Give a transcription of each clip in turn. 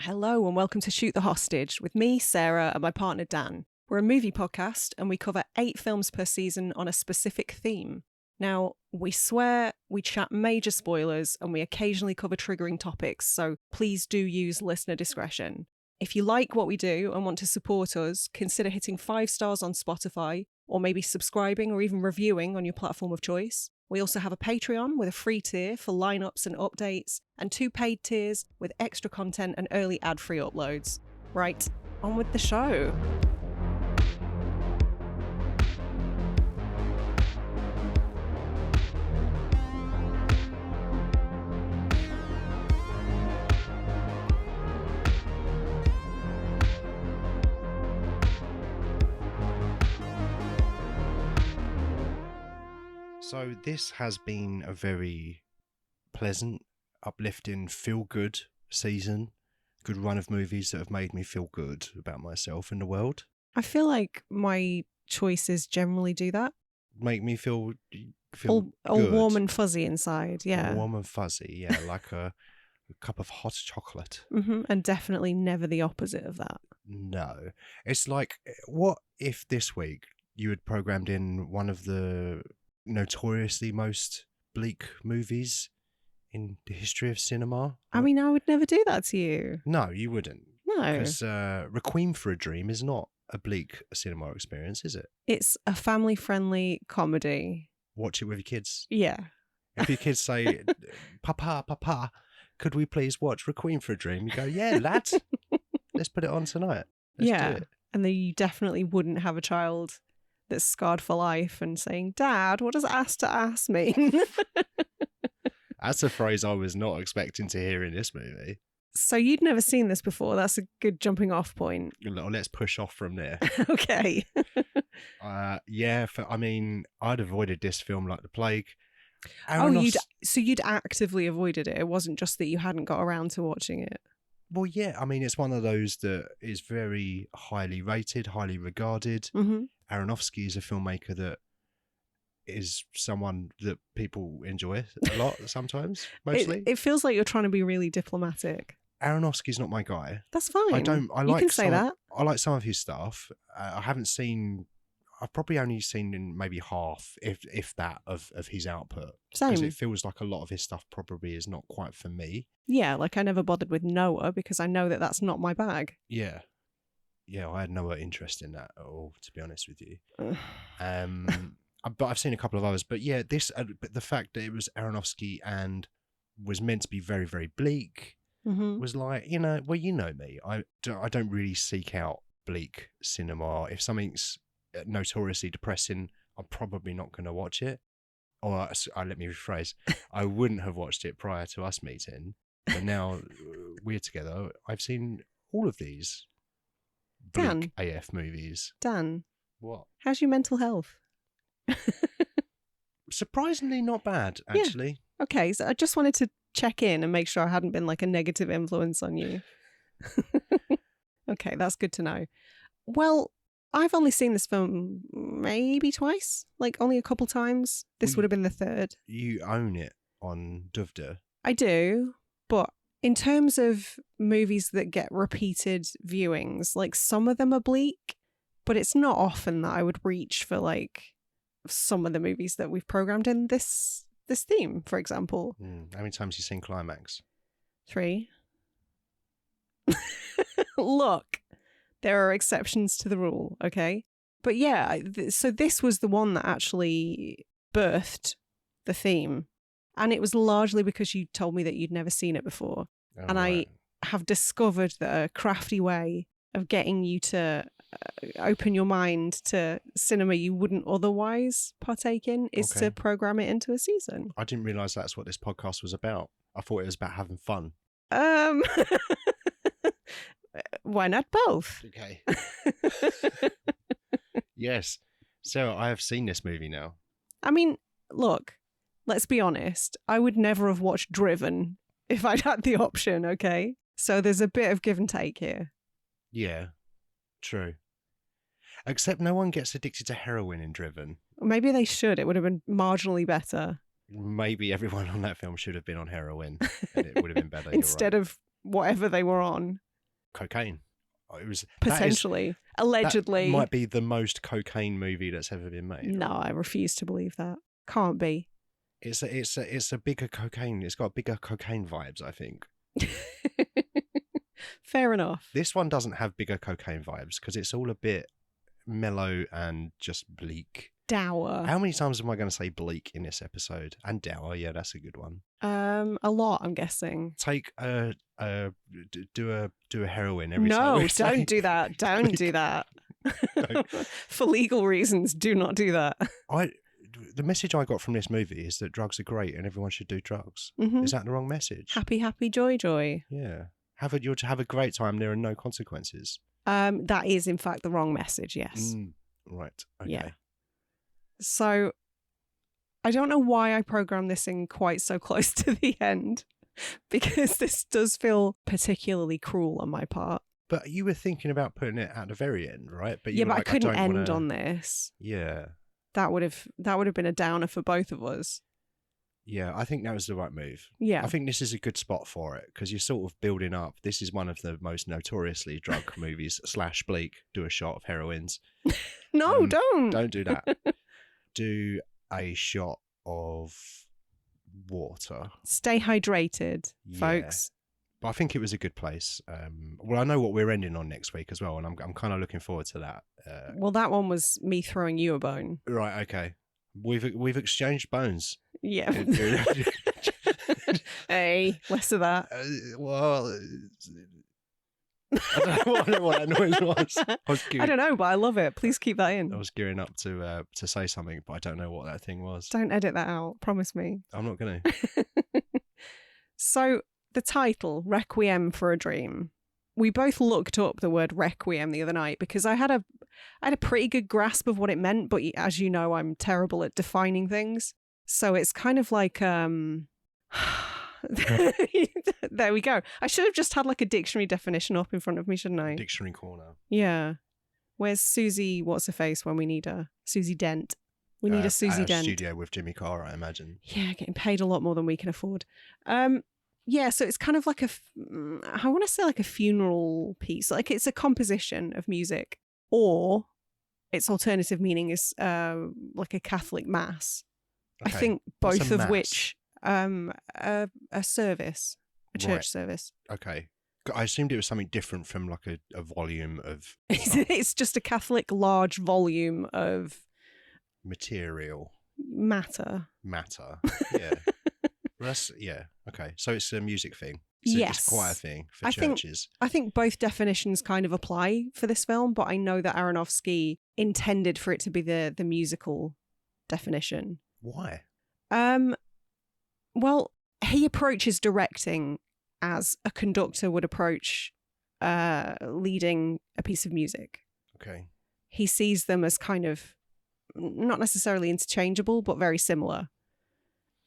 Hello and welcome to Shoot the Hostage with me, Sarah, and my partner Dan. We're a movie podcast and we cover 8 films per season on a specific theme. Now, we swear, we chat major spoilers, and we occasionally cover triggering topics, so please do use listener discretion. If you like what we do and want to support us, consider hitting 5 stars on Spotify, or maybe subscribing or even reviewing on your platform of choice. We also have a Patreon with a free tier for lineups and updates, and 2 paid tiers with extra content and early ad-free uploads. Right, on with the show. So this has been a very pleasant, uplifting, feel-good season. Good run of movies that have made me feel good about myself and the world. I feel like my choices generally do that. Make me feel all good. warm and fuzzy inside, yeah. Warm and fuzzy, yeah, like a cup of hot chocolate. And definitely never the opposite of that. No. It's like, what if this week you had programmed in one of the notoriously most bleak movies in the history of cinema? I mean, I would never do that to you. No, you wouldn't. No. Because Requiem for a Dream is not a bleak cinema experience, is it? It's a family-friendly comedy. Watch it with your kids. Yeah. If your kids say, Papa, could we please watch Requiem for a Dream? You go, yeah, lad, let's put it on tonight. Let's do it. And then you definitely wouldn't have a child that's scarred for life and saying, Dad, what does ass to ass mean? That's a phrase I was not expecting to hear in this movie. So you'd never seen this before. That's a good jumping off point. Let's push off from there. Okay. I'd avoided this film like the plague. You'd actively avoided it. It wasn't just that you hadn't got around to watching it. Well, yeah, I mean, it's one of those that is very highly rated, highly regarded. Aronofsky is a filmmaker that is someone that people enjoy a lot sometimes, mostly. It feels like you're trying to be really diplomatic. Aronofsky's not my guy. That's fine. You can say that. I like some of his stuff. I've probably only seen in maybe half, if that, of his output. Same. Because it feels like a lot of his stuff probably is not quite for me. Yeah, like I never bothered with Noah because I know that that's not my bag. Yeah. Yeah, I had no interest in that at all, to be honest with you. But I've seen a couple of others. But yeah, the fact that it was Aronofsky and was meant to be very, very bleak was like, you know me. I don't really seek out bleak cinema. If something's notoriously depressing, I'm probably not going to watch it. Or let me rephrase, I wouldn't have watched it prior to us meeting. But now we're together, I've seen all of these bleak AF movies. Dan. What? How's your mental health? Surprisingly not bad, actually. Yeah. Okay, so I just wanted to check in and make sure I hadn't been like a negative influence on you. Okay, that's good to know. Well, I've only seen this film maybe twice, like only a couple times. This would have been the third. You own it on Duvda. I do, but in terms of movies that get repeated viewings, like some of them are bleak, but it's not often that I would reach for like some of the movies that we've programmed in this theme, for example. How many times have you seen Climax? 3. Look, there are exceptions to the rule, okay? But yeah, so this was the one that actually birthed the theme. And it was largely because you told me that you'd never seen it before. Oh, and right. I have discovered that a crafty way of getting you to open your mind to cinema you wouldn't otherwise partake in is to program it into a season. I didn't realise that's what this podcast was about. I thought it was about having fun. Why not both? Okay. Yes. So I have seen this movie now. I mean, look, let's be honest. I would never have watched Driven if I'd had the option, okay? So there's a bit of give and take here. Yeah, true. Except no one gets addicted to heroin in Driven. Maybe they should. It would have been marginally better. Maybe everyone on that film should have been on heroin and it would have been better. Instead of whatever they were on. cocaine. It was Potentially. Allegedly. That might be the most cocaine movie that's ever been made. No, I refuse to believe that. Can't be. It's a bigger cocaine. It's got bigger cocaine vibes, I think. Fair enough. This one doesn't have bigger cocaine vibes because it's all a bit mellow and just bleak. Dour. How many times am I going to say bleak in this episode? And dour, yeah, that's a good one. A lot, I'm guessing. Take do a heroin every time. No, don't do that. Don't do that. For legal reasons, do not do that. The message I got from this movie is that drugs are great and everyone should do drugs. Mm-hmm. Is that the wrong message? Happy, happy, joy, joy. Yeah. You'll have a great time. There are no consequences. That is, in fact, the wrong message, yes. Right. Okay. Yeah. So, I don't know why I programmed this in quite so close to the end, because this does feel particularly cruel on my part. But you were thinking about putting it at the very end, right? But I couldn't end on this. Yeah. That would have been a downer for both of us. Yeah, I think that was the right move. Yeah. I think this is a good spot for it because you're sort of building up. This is one of the most notoriously drug movies / bleak. Do a shot of heroines. No, don't. Don't do that. Do a shot of water. Stay hydrated, folks. But I think it was a good place. Well, I know what we're ending on next week as well, and I'm kind of looking forward to that. Well, that one was me throwing you a bone. Right. Okay. We've exchanged bones. Yeah. Hey, less of that. Well, I don't know what that noise was. I don't know, but I love it. Please keep that in. I was gearing up to say something, but I don't know what that thing was. Don't edit that out. Promise me. I'm not going to. So the title, Requiem for a Dream. We both looked up the word requiem the other night because I had a pretty good grasp of what it meant, but as you know, I'm terrible at defining things. So it's kind of like, there we go. I should have just had like a dictionary definition up in front of me, shouldn't I? Dictionary corner. Yeah. Where's Susie, what's her face when we need her? Susie Dent. We need a Susie Dent. Studio with Jimmy Carr, I imagine. Yeah, getting paid a lot more than we can afford. Yeah, so it's kind of like I want to say like a funeral piece. Like it's a composition of music, or its alternative meaning is like a Catholic mass. Okay. I think both of which a service, a church service. Okay. I assumed it was something different from like a volume of It's just a Catholic large volume of material. Matter. Yeah. Yeah. Okay. So it's a music thing. Yes. It's a choir thing for churches. I think both definitions kind of apply for this film, but I know that Aronofsky intended for it to be the musical definition. Why? Well, he approaches directing as a conductor would approach leading a piece of music. Okay. He sees them as kind of not necessarily interchangeable, but very similar.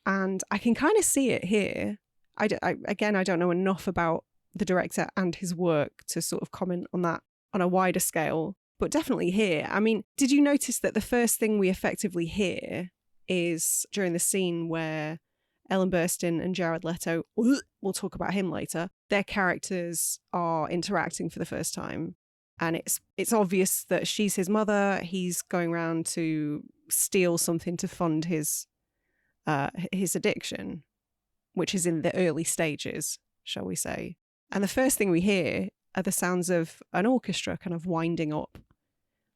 And I can kind of see it here. I don't know enough about the director and his work to sort of comment on that on a wider scale, but definitely here. I mean, did you notice that the first thing we effectively hear is during the scene where Ellen Burstyn and Jared Leto, we'll talk about him later, their characters are interacting for the first time. And it's obvious that she's his mother. He's going around to steal something to fund his addiction, which is in the early stages, shall we say. And the first thing we hear are the sounds of an orchestra kind of winding up,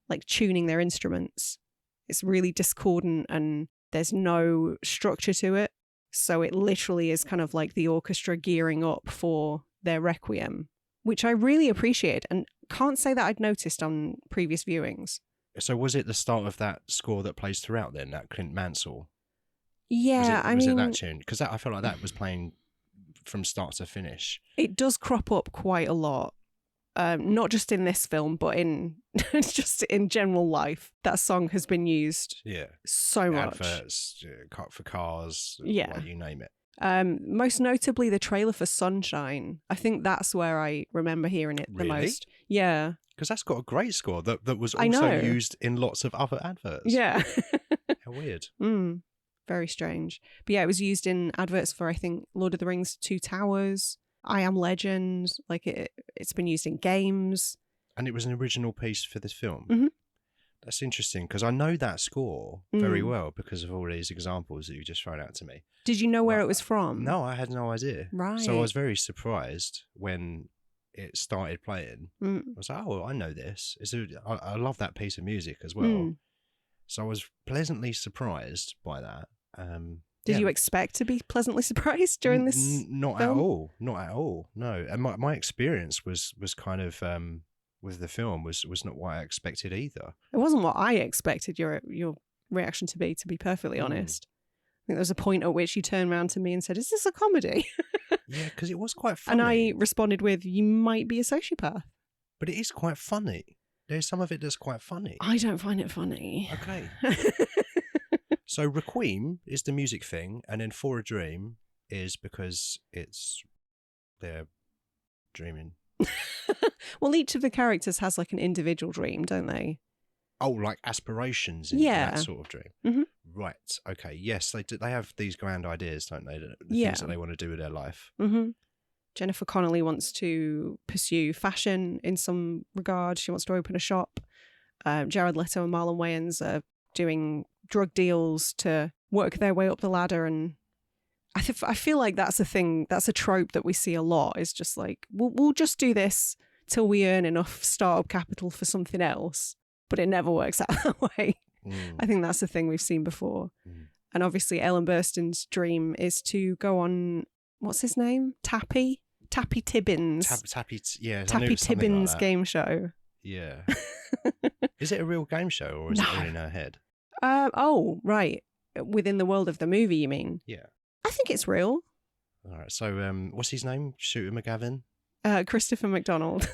like tuning their instruments. It's really discordant and there's no structure to it. So it literally is kind of like the orchestra gearing up for their requiem, which I really appreciate and can't say that I'd noticed on previous viewings. So was it the start of that score that plays throughout then, that Clint Mansell? Yeah, was it that tune? Because I felt like that was playing from start to finish. It does crop up quite a lot, not just in this film, but in just in general life. That song has been used so much. Adverts for cars, yeah, you name it. Most notably the trailer for Sunshine. I think that's where I remember hearing it the most. Yeah. Because that's got a great score that was also used in lots of other adverts. Yeah. How weird. Very strange. But yeah, it was used in adverts for, I think, Lord of the Rings 2 Towers. I Am Legend. Like it's been used in games. And it was an original piece for this film. Mm-hmm. That's interesting because I know that score very well because of all these examples that you just thrown out to me. Did you know where it was from? No, I had no idea. Right. So I was very surprised when it started playing. I was like, oh, I know this. I love that piece of music as well. So I was pleasantly surprised by that. Did you expect to be pleasantly surprised during this Not film? at all. Not at all. No. And my experience was kind of with the film was not what I expected either. It wasn't what I expected your reaction to be perfectly honest. I think there was a point at which you turned around to me and said, "Is this a comedy?" Yeah, because it was quite funny. And I responded with, "You might be a sociopath." But it is quite funny. There's some of it that's quite funny. I don't find it funny. Okay. So Requiem is the music thing, and then For a Dream is because they're dreaming. Well, each of the characters has like an individual dream, don't they? Oh, like aspirations in that sort of dream. Mm-hmm. Right. Okay. Yes, they do. They have these grand ideas, don't they? The things that they want to do with their life. Mm-hmm. Jennifer Connelly wants to pursue fashion in some regard. She wants to open a shop. Jared Leto and Marlon Wayans are doing drug deals to work their way up the ladder, and I feel like that's a thing. That's a trope that we see a lot. Is just like we'll just do this till we earn enough startup capital for something else, but it never works out that way. I think that's the thing we've seen before. And obviously, Ellen Burstyn's dream is to go on, what's his name? Tappy Tibbins. Tappy Tibbins like game show. Yeah. Is it a real game show or is it only in her head? Oh, right. Within the world of the movie, you mean? Yeah. I think it's real. All right. So, what's his name? Shooter McGavin? Christopher McDonald.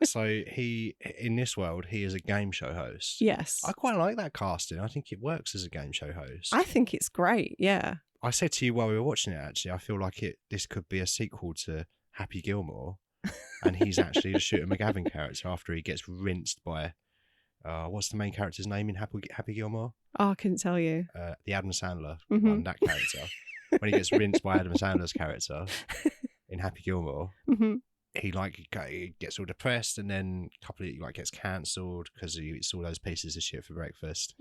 So in this world, he is a game show host. Yes. I quite like that casting. I think it works as a game show host. I think it's great. Yeah. I said to you while we were watching it, actually, I feel like this could be a sequel to Happy Gilmore, and he's actually the Shooter McGavin character after he gets rinsed by, what's the main character's name in Happy Gilmore? Oh, I couldn't tell you. The Adam Sandler one, that character. When he gets rinsed by Adam Sandler's character in Happy Gilmore, he gets all depressed, and then a couple of gets cancelled because he eats all those pieces of shit for breakfast.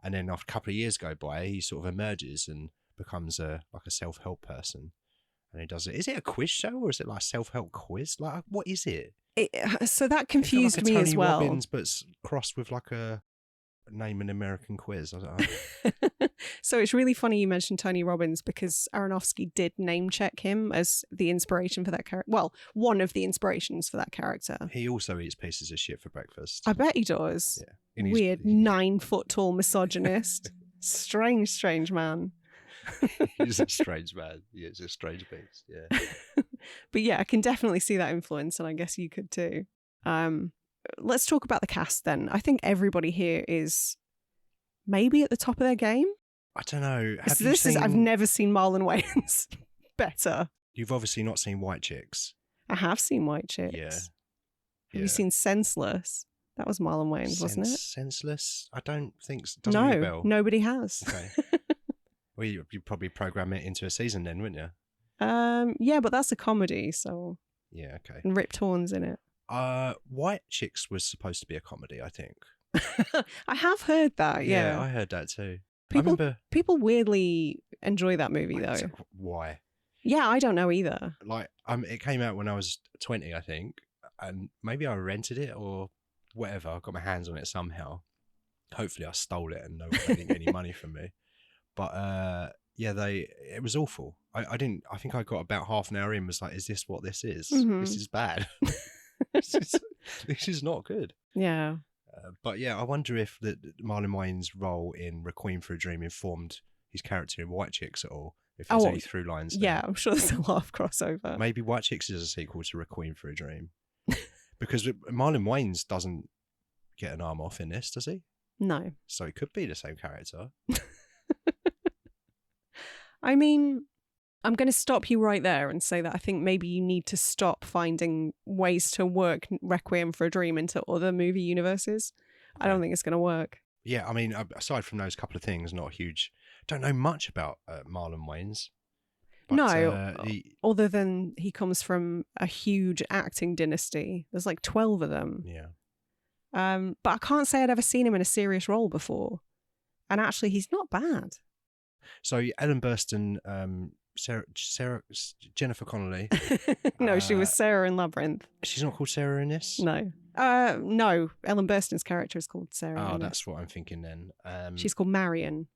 And then after a couple of years go by, he sort of emerges and becomes a self-help person. And he does it. Is it a quiz show or is it like a self-help quiz? Like, what is it? So that confused me as well. Robbins, but crossed with like a name an American quiz. I don't know. So it's really funny you mentioned Tony Robbins because Aronofsky did name check him as the inspiration for that character. Well, one of the inspirations for that character. He also eats pieces of shit for breakfast. I bet he does. Yeah. Weird 9 foot tall misogynist. Strange man. He's a strange man. Yeah, it's a strange beast. Yeah. But yeah, I can definitely see that influence, and I guess you could too. Let's talk about the cast then. I think everybody here is maybe at the top of their game. I don't know. I've never seen Marlon Wayans better. You've obviously not seen White Chicks. I have seen White Chicks. Yeah. Have you seen Senseless? That was Marlon Wayans, wasn't it? Senseless? I don't think so. Doesn't ring a bell. Nobody has. Okay. Well, you'd probably program it into a season then, wouldn't you? Yeah, but that's a comedy, so. Yeah, okay. And Rip Torn's in it. White Chicks was supposed to be a comedy, I think. I have heard that, yeah. I heard that too. People weirdly enjoy that movie, though. Why? Yeah, I don't know either. Like, it came out when I was 20, I think, and maybe I rented it or whatever. I got my hands on it somehow. Hopefully I stole it and no one didn't get any money from me. But it was awful. I think I got about half an hour in, was like, is this what this is? Mm-hmm. This is bad. This is not good. Yeah. But yeah, I wonder if Marlon Wayans' role in Requiem for a Dream informed his character in White Chicks at all. If there's any through lines there. Yeah, I'm sure there's a lot of crossover. Maybe White Chicks is a sequel to Requiem for a Dream. Because Marlon Wayans doesn't get an arm off in this, does he? No. So it could be the same character. I mean, I'm going to stop you right there and say that I think maybe you need to stop finding ways to work Requiem for a Dream into other movie universes. Okay. I don't think it's going to work. Yeah, I mean, aside from those couple of things, don't know much about Marlon Wayans. But, No, other than he comes from a huge acting dynasty. There's like 12 of them. Yeah. But I can't say I'd ever seen him in a serious role before. And actually, he's not bad. So Ellen Burstyn, Jennifer Connelly. No, she was Sarah in Labyrinth. She's not called Sarah in this? No. No, Ellen Burstyn's character is called Sarah. Oh, that's what I'm thinking then. She's called Marion.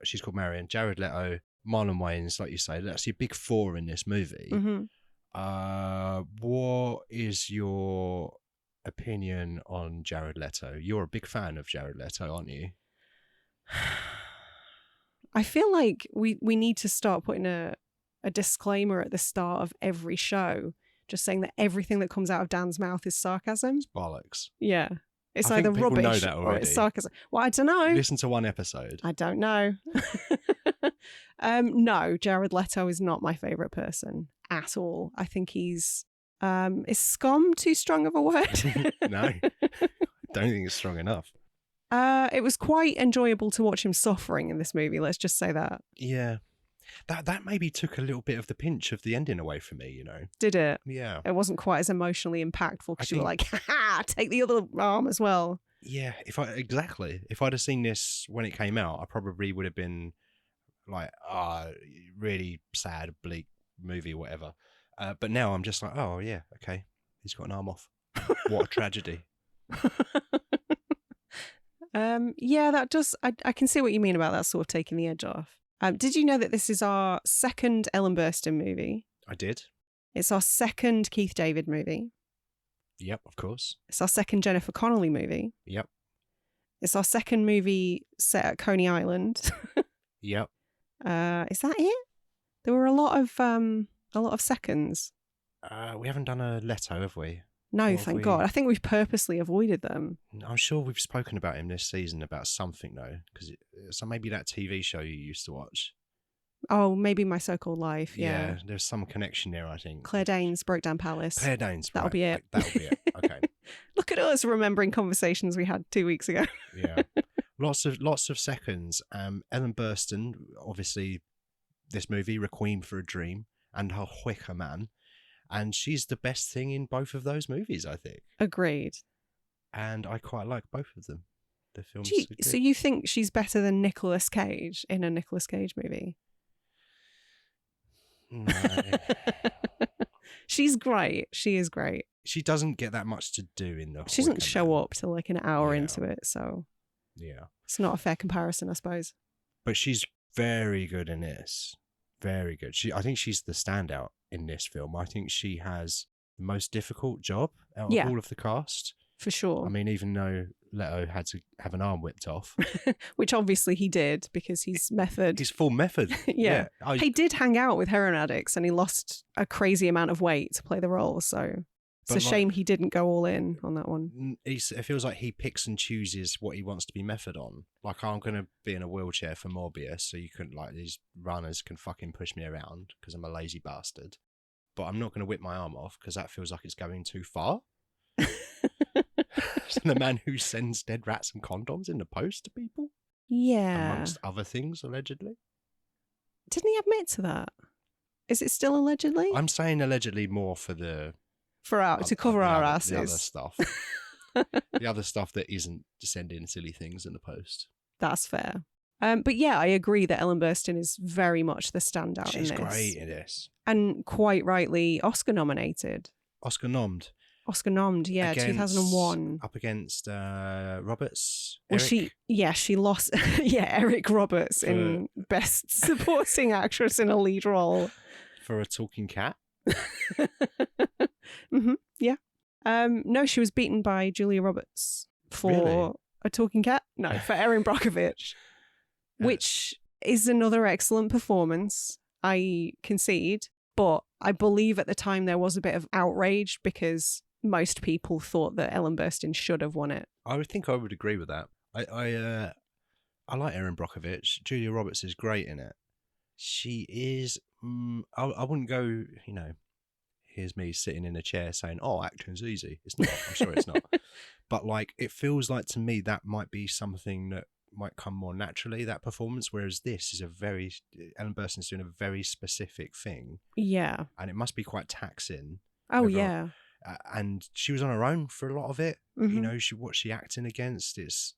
She's called Marion. Jared Leto, Marlon Wayans, like you say. That's your big four in this movie. Mm-hmm. What is your opinion on Jared Leto? You're a big fan of Jared Leto, aren't you? I feel like we need to start putting a disclaimer at the start of every show, just saying that everything that comes out of Dan's mouth is sarcasm. It's bollocks. Yeah. It's I either think people rubbish know that or already. it's sarcasm. Well, I don't know. Listen to one episode. I don't know. No, Jared Leto is not my favourite person at all. I think he's... is scum too strong of a word? No, I don't think it's strong enough. It was quite enjoyable to watch him suffering in this movie, let's just say that. Yeah. That maybe took a little bit of the pinch of the ending away from me, you know. Did it? Yeah. It wasn't quite as emotionally impactful because you were like, ha, take the other arm as well. Yeah, if I'd have seen this when it came out, I probably would have been like, really sad, bleak movie, whatever. But now I'm just like, oh yeah, okay, he's got an arm off. What a tragedy. Yeah, that does. I can see what you mean about that sort of taking the edge off. Did you know that this is our second Ellen Burstyn movie? I did. It's our second Keith David movie. Yep, of course. It's our second Jennifer Connelly movie. Yep. It's our second movie set at Coney Island. Yep. Is that it? There were a lot of seconds. We haven't done a Leto, have we? No, thank God. I think we've purposely avoided them. I'm sure we've spoken about him this season about something though, so maybe that TV show you used to watch. Oh, maybe My So-Called Life. Yeah, there's some connection there, I think. Claire Danes, Broke Down Palace. Claire Danes. That'll be it. That'll be it. Okay. Look at us remembering conversations we had 2 weeks ago. Yeah, lots of seconds. Ellen Burstyn, obviously, this movie Requiem for a Dream, and her Wicker Man. And she's the best thing in both of those movies, I think. Agreed. And I quite like both of them. The films. So you think she's better than Nicolas Cage in a Nicolas Cage movie? No. She's great. She is great. She doesn't get that much to do in the. She doesn't show up till like an hour into it, so yeah, it's not a fair comparison, I suppose. But she's very good in this. Very good. I think she's the standout in this film. I think she has the most difficult job out of all of the cast. For sure. I mean, even though Leto had to have an arm whipped off. Which obviously he did because he's method. He's full method. Yeah. He did hang out with heroin addicts and he lost a crazy amount of weight to play the role. So it's a shame he didn't go all in on that one. It feels like he picks and chooses what he wants to be method on. Like, I'm going to be in a wheelchair for Morbius so you can, like, these runners can fucking push me around because I'm a lazy bastard. But I'm not going to whip my arm off because that feels like it's going too far. So the man who sends dead rats and condoms in the post to people? Yeah. Amongst other things, allegedly. Didn't he admit to that? Is it still allegedly? I'm saying allegedly more for the... to cover our asses. The other stuff. The other stuff that isn't sending silly things in the post. That's fair. But yeah, I agree that Ellen Burstyn is very much the standout in this. She's great in this. And quite rightly Oscar nominated. Oscar nommed, yeah, 2001. Up against Roberts. Well, Eric. she lost, Eric Roberts in Best Supporting Actress in a Lead Role. For a talking cat? Mm-hmm, yeah. No, she was beaten by Julia Roberts for a talking cat. No, for Erin Brockovich, which is another excellent performance. I concede, but I believe at the time there was a bit of outrage because most people thought that Ellen Burstyn should have won it. I would think I would agree with that. I like Erin Brockovich. Julia Roberts is great in it. She is. I wouldn't go. Here's me sitting in a chair saying, "Oh, acting's easy." It's not. I'm sure it's not. But like, it feels like to me that might be something that might come more naturally, that performance, whereas this is Ellen Burstyn's doing a very specific thing. Yeah. And it must be quite taxing. Oh, yeah. And she was on her own for a lot of it. Mm-hmm. You know, what's she acting against? It's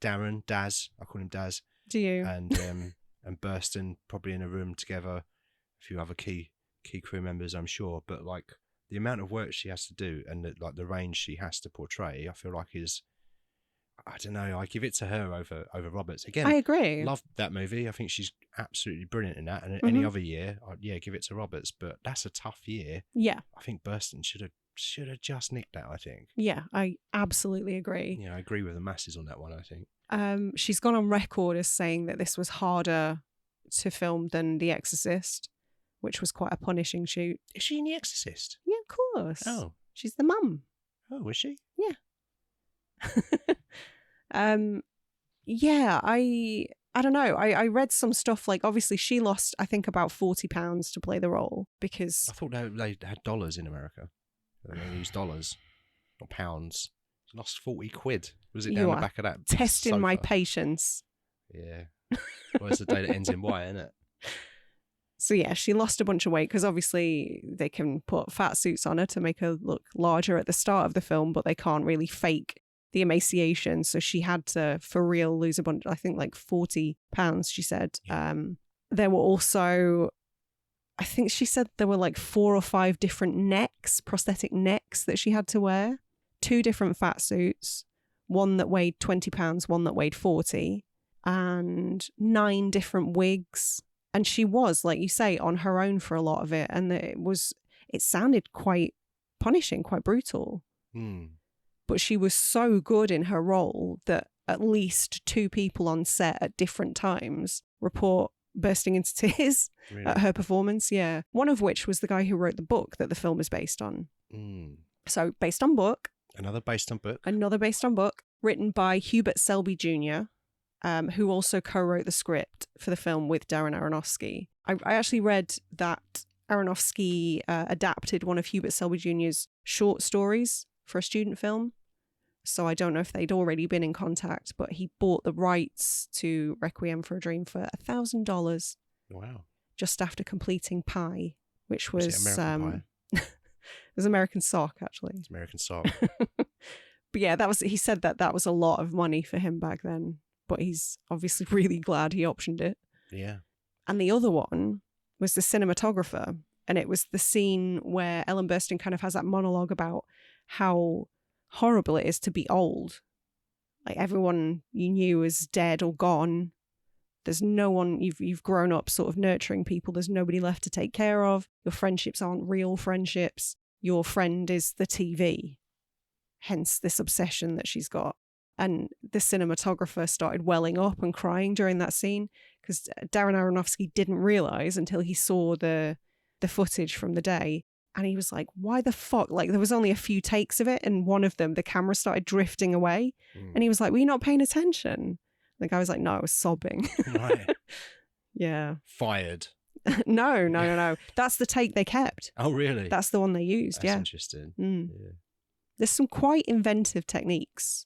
Daz. I call him Daz. Do you? And Burstyn probably in a room together, a few other key crew members, I'm sure. But like the amount of work she has to do and the range she has to portray, I feel like is, I don't know, I give it to her over Roberts. Again, I agree. Love that movie. I think she's absolutely brilliant in that. And any other year, I'd give it to Roberts. But that's a tough year. Yeah. I think Burstyn should have just nicked that, I think. Yeah, I absolutely agree. Yeah, I agree with the masses on that one, I think. She's gone on record as saying that this was harder to film than The Exorcist, which was quite a punishing shoot. Is she in The Exorcist? Yeah, of course. Oh. She's the mum. Oh, is she? Yeah. Yeah, I don't know. I read some stuff, like obviously she lost, I think, about £40 to play the role because... I thought they had dollars in America. They used dollars, not pounds. Lost 40 quid. Was it down the back of that testing sofa? My patience. Yeah. Well, it's the day that ends in Y, isn't it? So yeah, she lost a bunch of weight because obviously they can put fat suits on her to make her look larger at the start of the film, but they can't really fake the emaciation. So she had to, for real, lose a bunch, I think like £40, she said. Yeah. There were also, I think she said there were like 4 or 5 different necks, prosthetic necks that she had to wear. 2 different fat suits, one that weighed 20 pounds, one that weighed 40, and 9 different wigs. And she was, like you say, on her own for a lot of it. And it sounded quite punishing, quite brutal. But she was so good in her role that at least 2 people on set at different times report bursting into tears at her performance. Yeah. One of which was the guy who wrote the book that the film is based on. So based on book. Another based on book, written by Hubert Selby Jr., who also co-wrote the script for the film with Darren Aronofsky. I actually read that Aronofsky adapted one of Hubert Selby Jr.'s short stories for a student film. So I don't know if they'd already been in contact, but he bought the rights to Requiem for a Dream for $1,000. Wow. Just after completing Pie, which was... American Pie? It was American Sock, actually. It's American Sock. But yeah, he said that was a lot of money for him back then, but he's obviously really glad he optioned it. Yeah. And the other one was the cinematographer. And it was the scene where Ellen Burstyn kind of has that monologue about how horrible it is to be old. Like everyone you knew is dead or gone. There's no one, you've grown up sort of nurturing people. There's nobody left to take care of. Your friendships aren't real friendships. Your friend is the TV. Hence this obsession that she's got. And the cinematographer started welling up and crying during that scene because Darren Aronofsky didn't realise until he saw the footage from the day. And he was like, why the fuck? Like there was only a few takes of it. And one of them, the camera started drifting away. And he was like, were you not paying attention? The guy was like, no, I was sobbing. Right. Yeah. Fired. No. That's the take they kept. Oh, really? That's the one they used. That's interesting. Yeah. There's some quite inventive techniques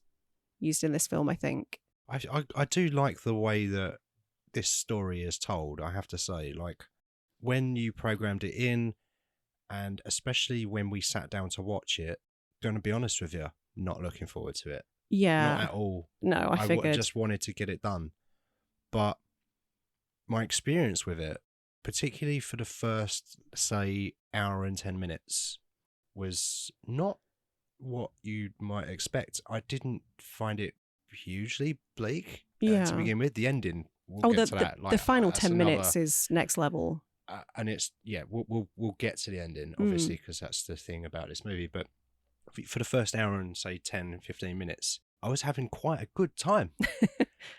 used in this film, I think. I do like the way that this story is told, I have to say. Like, when you programmed it in, and especially when we sat down to watch it, going to be honest with you, not looking forward to it. Yeah. Not at all. No, I figured. Just wanted to get it done. But my experience with it, particularly for the first, say, hour and 10 minutes, was not what you might expect. I didn't find it hugely bleak to begin with. The ending, we'll get to that. The final 10 minutes is next level. And it's, we'll get to the ending, obviously, because that's the thing about this movie. But for the first hour and, say, 10, 15 minutes, I was having quite a good time.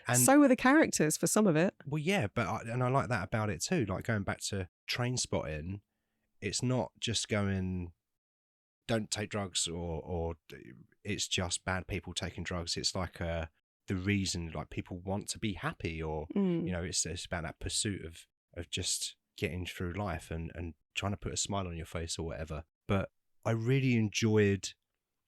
And so were the characters for some of it. Well, yeah, but I like that about it too. Like going back to Train Spotting, it's not just going, don't take drugs, or it's just bad people taking drugs. It's like the reason, like people want to be happy, or you know, it's about that pursuit of just getting through life and trying to put a smile on your face or whatever. But I really enjoyed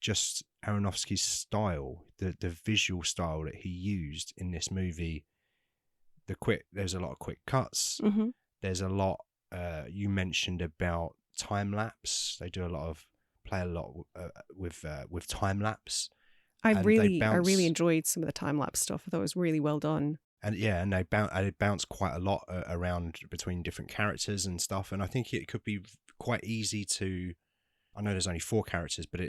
just Aronofsky's style, the visual style that he used in this movie. There's a lot of quick cuts. Mm-hmm. There's a lot. You mentioned about time lapse. They play a lot with time lapse. I really enjoyed some of the time lapse stuff. I thought it was really well done. And yeah, and they bounce quite a lot around between different characters and stuff. And I think it could be quite easy to. I know there's only 4 characters, but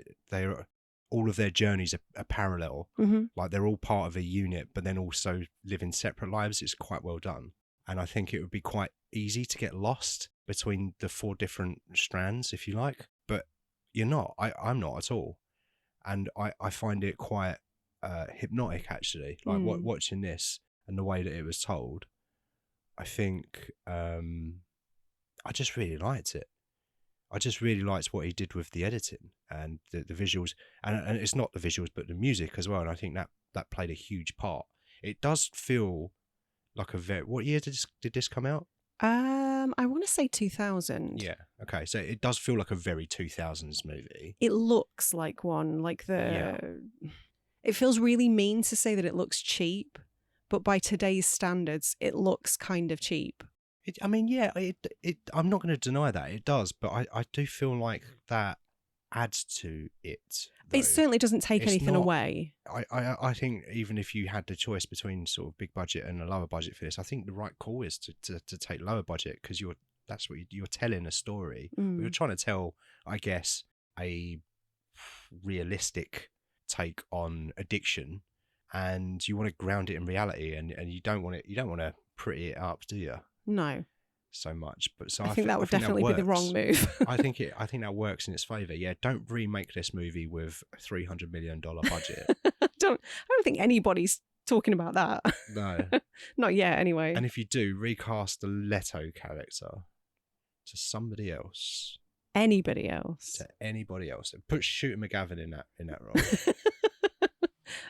all of their journeys are parallel. Mm-hmm. Like they're all part of a unit, but then also living separate lives. It's quite well done. And I think it would be quite easy to get lost between the 4 different strands, if you like. But you're not. I'm not at all. And I find it quite hypnotic, actually. Like watching this and the way that it was told, I think I just really liked it. I just really liked what he did with the editing and the visuals. And it's not the visuals, but the music as well. And I think that played a huge part. It does feel like what year did this come out? I want to say 2000. Yeah. Okay. So it does feel like a very 2000s movie. It looks like one. It feels really mean to say that it looks cheap, but by today's standards, it looks kind of cheap. I'm not going to deny that it does, but I do feel like that adds to it. Though. It certainly doesn't take anything away. I think even if you had the choice between sort of big budget and a lower budget for this, I think the right call is to take lower budget because you're telling a story. You're trying to tell, I guess, a realistic take on addiction, and you want to ground it in reality, and you don't want to pretty it up, do you? No. So much, but I think that would definitely be the wrong move. I think that works in its favor. Yeah, don't remake this movie with a $300 million budget. I don't think anybody's talking about that. No, not yet. Anyway, and if you do, recast the Leto character to somebody else. Anybody else. To anybody else. Put Shooter McGavin in that role.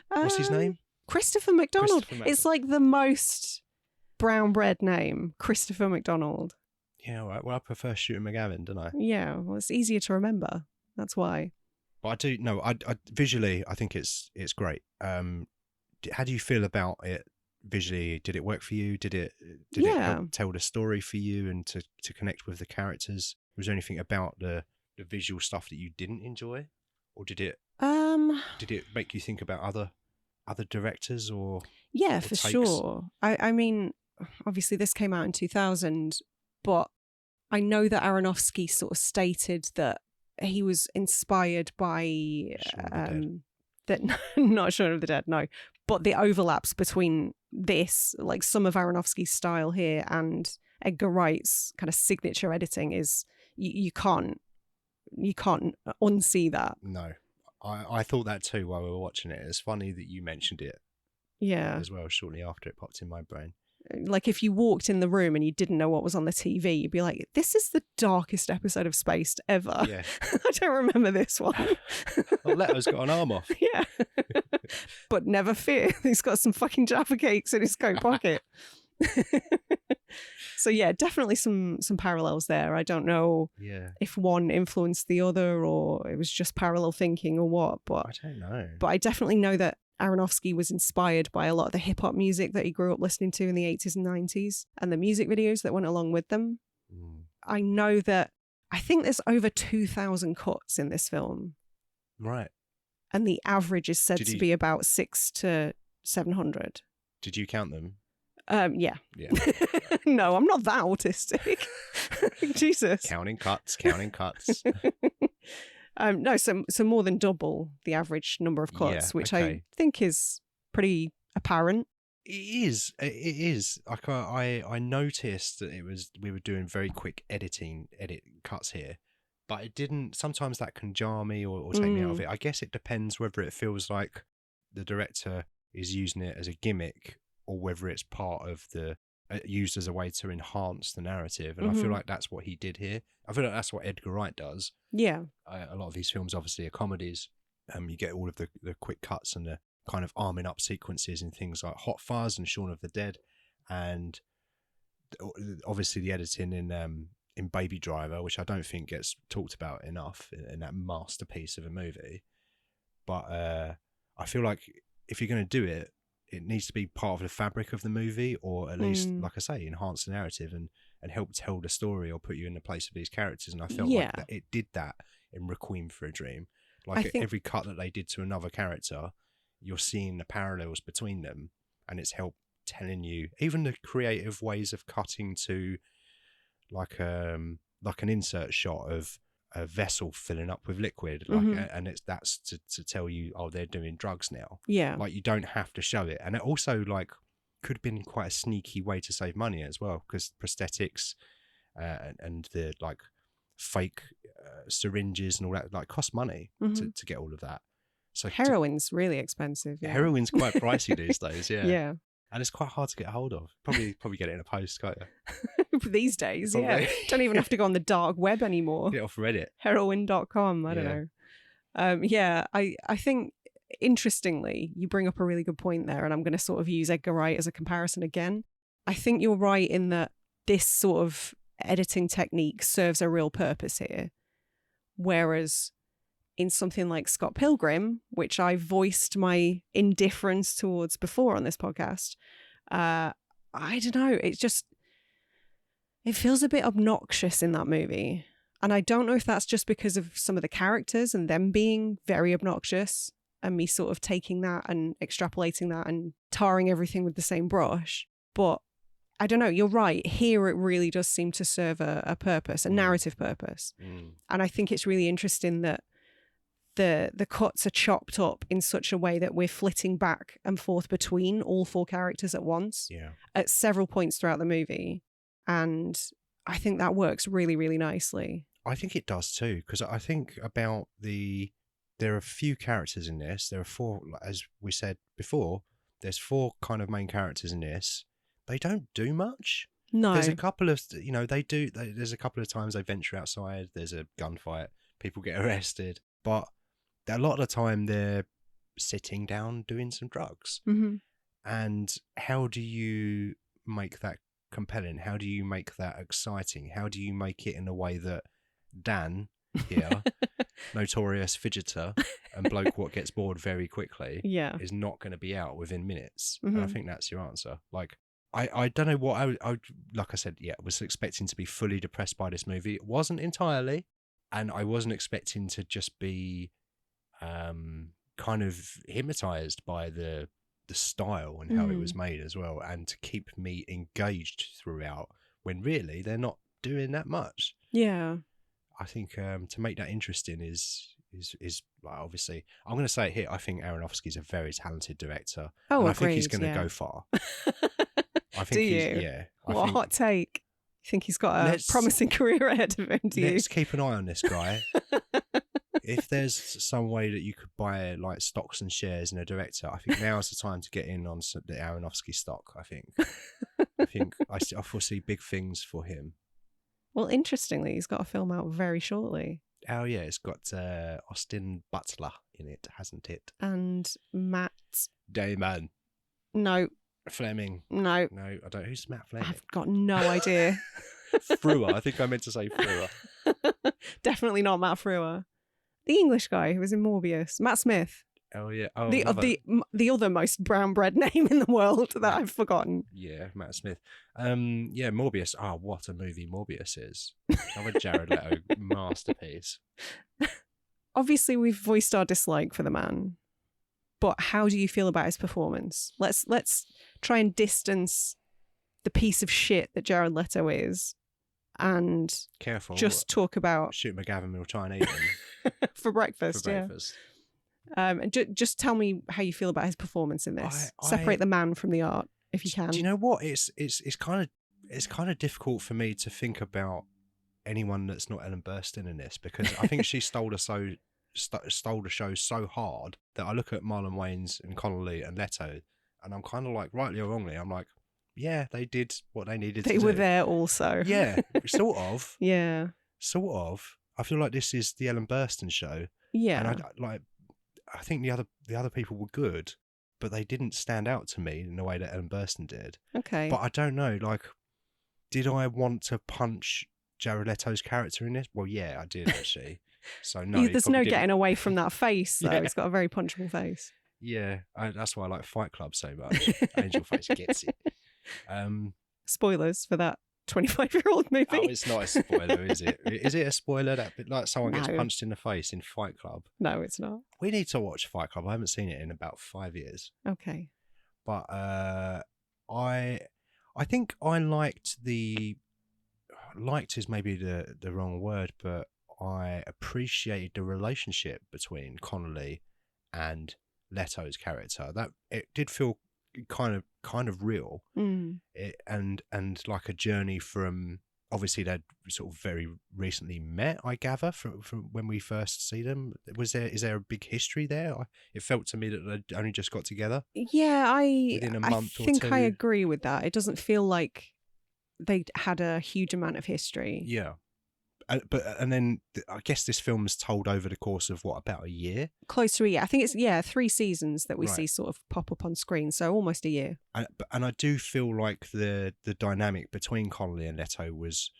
What's his name? Christopher McDonald. It's like the most brown bread name, Christopher McDonald. Yeah, right. Well, I prefer Shooter McGavin, don't I? Yeah, well, it's easier to remember. That's why. But I do no. I visually, I think it's great. How do you feel about it visually? Did it work for you? Did it help tell the story for you and to connect with the characters? Was there anything about the visual stuff that you didn't enjoy, or did it make you think about other directors or? Yeah, for sure. I mean, obviously this came out in 2000, but I know that Aronofsky sort of stated that he was inspired by not Shaun of the Dead, no, but the overlaps between this, like some of Aronofsky's style here and Edgar Wright's kind of signature editing is you can't unsee that. No, I thought that too while we were watching it. It's funny that you mentioned it. Yeah. As well, shortly after it popped in my brain. Like if you walked in the room and you didn't know what was on the TV, you'd be like, this is the darkest episode of Spaced ever. Yeah. I don't remember this one. Well, Leto's got an arm off. Yeah. But never fear, he's got some fucking Jaffa cakes in his coat pocket. So yeah, definitely some parallels there. I don't know if one influenced the other or it was just parallel thinking or what, but I don't know. But I definitely know that Aronofsky was inspired by a lot of the hip-hop music that he grew up listening to in the 80s and 90s and the music videos that went along with them. I know that I think there's over 2,000 cuts in this film. Right. And the average is said to be about 600 to 700. Did you count them? Yeah. No, I'm not that autistic. Jesus. Counting cuts. No, so more than double the average number of cuts, which I think is pretty apparent. It is. Like I noticed that we were doing very quick edit cuts here, but it didn't. Sometimes that can jar me or take me out of it. I guess it depends whether it feels like the director is using it as a gimmick or whether it's part of the used as a way to enhance the narrative. And I feel like that's what he did here. I feel like that's what Edgar Wright does. Yeah. A lot of these films obviously are comedies. You get all of the quick cuts and the kind of arming up sequences in things like Hot Fuzz and Shaun of the Dead, and obviously the editing in Baby Driver, which I don't think gets talked about enough in that masterpiece of a movie. But I feel like if you're going to do it, it needs to be part of the fabric of the movie, or at least, like I say, enhance the narrative and help tell the story or put you in the place of these characters. And I felt like that it did that in Requiem for a Dream. Like every cut that they did to another character, you're seeing the parallels between them, and it's helped telling you even the creative ways of cutting to like an insert shot of a vessel filling up with liquid, like, and that's to tell you, oh, they're doing drugs now. Yeah, like you don't have to show it. And it also like could have been quite a sneaky way to save money as well, because prosthetics and the like fake syringes and all that like cost money to get all of that. So heroin's really expensive. Yeah. Heroin's quite pricey these days. Yeah. And it's quite hard to get a hold of. Probably get it in a post, can't you? These days, yeah. Don't even have to go on the dark web anymore. Get off Reddit. Heroin.com, I don't know. I think, interestingly, you bring up a really good point there, and I'm going to sort of use Edgar Wright as a comparison again. I think you're right in that this sort of editing technique serves a real purpose here. Whereas in something like Scott Pilgrim, which I voiced my indifference towards before on this podcast, I don't know, it feels a bit obnoxious in that movie. And I don't know if that's just because of some of the characters and them being very obnoxious and me sort of taking that and extrapolating that and tarring everything with the same brush. But I don't know, you're right. Here it really does seem to serve a purpose, a narrative purpose. And I think it's really interesting that the cuts are chopped up in such a way that we're flitting back and forth between all four characters at once at several points throughout the movie. And I think that works really, really nicely. I think it does too, because I think about there are a few characters in this. There are four, as we said before, there's four kind of main characters in this. They don't do much. No. There's a couple of, there's a couple of times they venture outside. There's a gunfight. People get arrested. But a lot of the time they're sitting down doing some drugs. And how do you make that compelling? How do you make that exciting? How do you make it in a way that Dan here, notorious fidgeter and bloke what gets bored very quickly, is not going to be out within minutes? And I think that's your answer. Like, I don't know what I like I said, was expecting to be fully depressed by this movie. It wasn't entirely, and I wasn't expecting to just be kind of hypnotized by the style and how it was made as well, and to keep me engaged throughout when really they're not doing that much. I think to make that interesting is like, obviously, I'm going to say it here, I think Aronofsky's a very talented director. Oh, and I agreed, think he's going to go far. I think do you? What a hot take. You think he's got a promising career ahead of him, do you? Let's keep an eye on this guy. If there's some way that you could buy like stocks and shares in a director, I think now's the time to get in on the Aronofsky stock. I think I foresee big things for him. Well, interestingly, he's got a film out very shortly. Oh yeah, it's got Austin Butler in it, hasn't it? And Matt Damon. No. Fleming. No, I don't. Who's Matt Fleming? I've got no idea. Frewer. I think I meant to say Frewer. Definitely not Matt Frewer. The English guy who was in Morbius, Matt Smith. Oh yeah. Oh, the other most brown bread name in the world that I've forgotten. Yeah, Matt Smith. Yeah, Morbius. Oh, what a movie Morbius is! Another Jared Leto masterpiece. Obviously, we've voiced our dislike for the man, but how do you feel about his performance? Let's try and distance the piece of shit that Jared Leto is, and just talk about Shooter McGavin will try and eat him for breakfast. And just tell me how you feel about his performance in this. Separate the man from the art, if you can. Do you know what? It's kind of difficult for me to think about anyone that's not Ellen Burstyn in this, because I think she stole the show so hard that I look at Marlon Wayans and Connelly and Leto, and I'm kind of like, rightly or wrongly, I'm like, yeah, they did what they needed to do. They were there also. Yeah, sort of. Yeah. Sort of. I feel like this is the Ellen Burstyn show. Yeah. And I think the other people were good, but they didn't stand out to me in the way that Ellen Burstyn did. Okay. But I don't know, like, did I want to punch Jared Leto's character in this? Well, yeah, I did actually. So no, there's no getting away from that face, though. Yeah. He's got a very punchable face. Yeah, that's why I like Fight Club so much. Angel Face gets it. Spoilers for that 25-year-old movie. Oh, it's not a spoiler, is it? Is it a spoiler that like someone gets No. punched in the face in Fight Club? No, it's not. We need to watch Fight Club. I haven't seen it in about 5 years. Okay. But I think I liked is maybe the wrong word, but I appreciated the relationship between Connelly and Leto's character. That it did feel kind of real, and like a journey from, obviously they'd sort of very recently met, I gather, from when we first see them. Is there a big history there? It felt to me that they'd only just got together. Yeah, within a month or two. I think I agree with that. It doesn't feel like they had a huge amount of history. Yeah. And then I guess this film's told over the course of about a year? Close to a year. I think it's 3 seasons that we see sort of pop up on screen, so almost a year. And I do feel like the dynamic between Connelly and Leto was,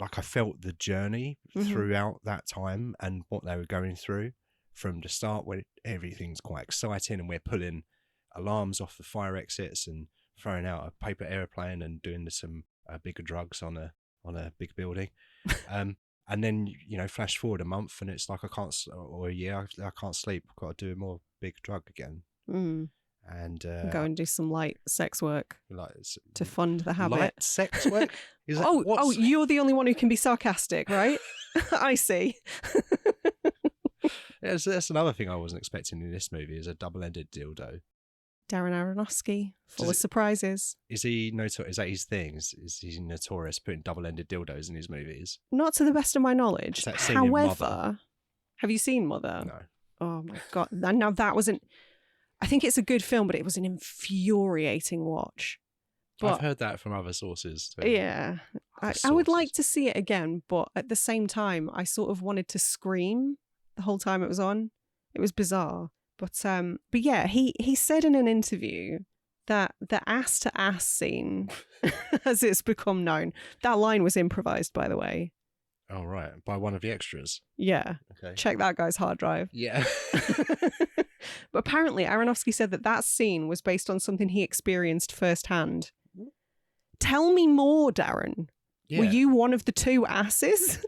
like, I felt the journey throughout that time and what they were going through from the start, when everything's quite exciting and we're pulling alarms off the fire exits and throwing out a paper airplane and doing some bigger drugs on a big building. And then, flash forward a month and it's like or a year, I can't sleep. I've got to do more big drug again. And go and do some light sex work to fund the habit. Light sex work? You're the only one who can be sarcastic, right? I see. Yeah, so that's another thing I wasn't expecting in this movie, is a double-ended dildo. Darren Aronofsky, full of surprises. Is he notorious? Is that his thing? Is he notorious putting double-ended dildos in his movies? Not to the best of my knowledge. However, have you seen Mother? No. Oh my God. Now that wasn't... I think it's a good film, but it was an infuriating watch. But, I've heard that from other sources too. Yeah. I would like to see it again, but at the same time, I sort of wanted to scream the whole time it was on. It was bizarre. But yeah, he said in an interview that the ass to ass scene, as it's become known, that line was improvised, by the way. Oh, right. By one of the extras. Yeah. Okay. Check that guy's hard drive. Yeah. But apparently Aronofsky said that scene was based on something he experienced firsthand. Tell me more, Darren. Yeah. Were you one of the two asses?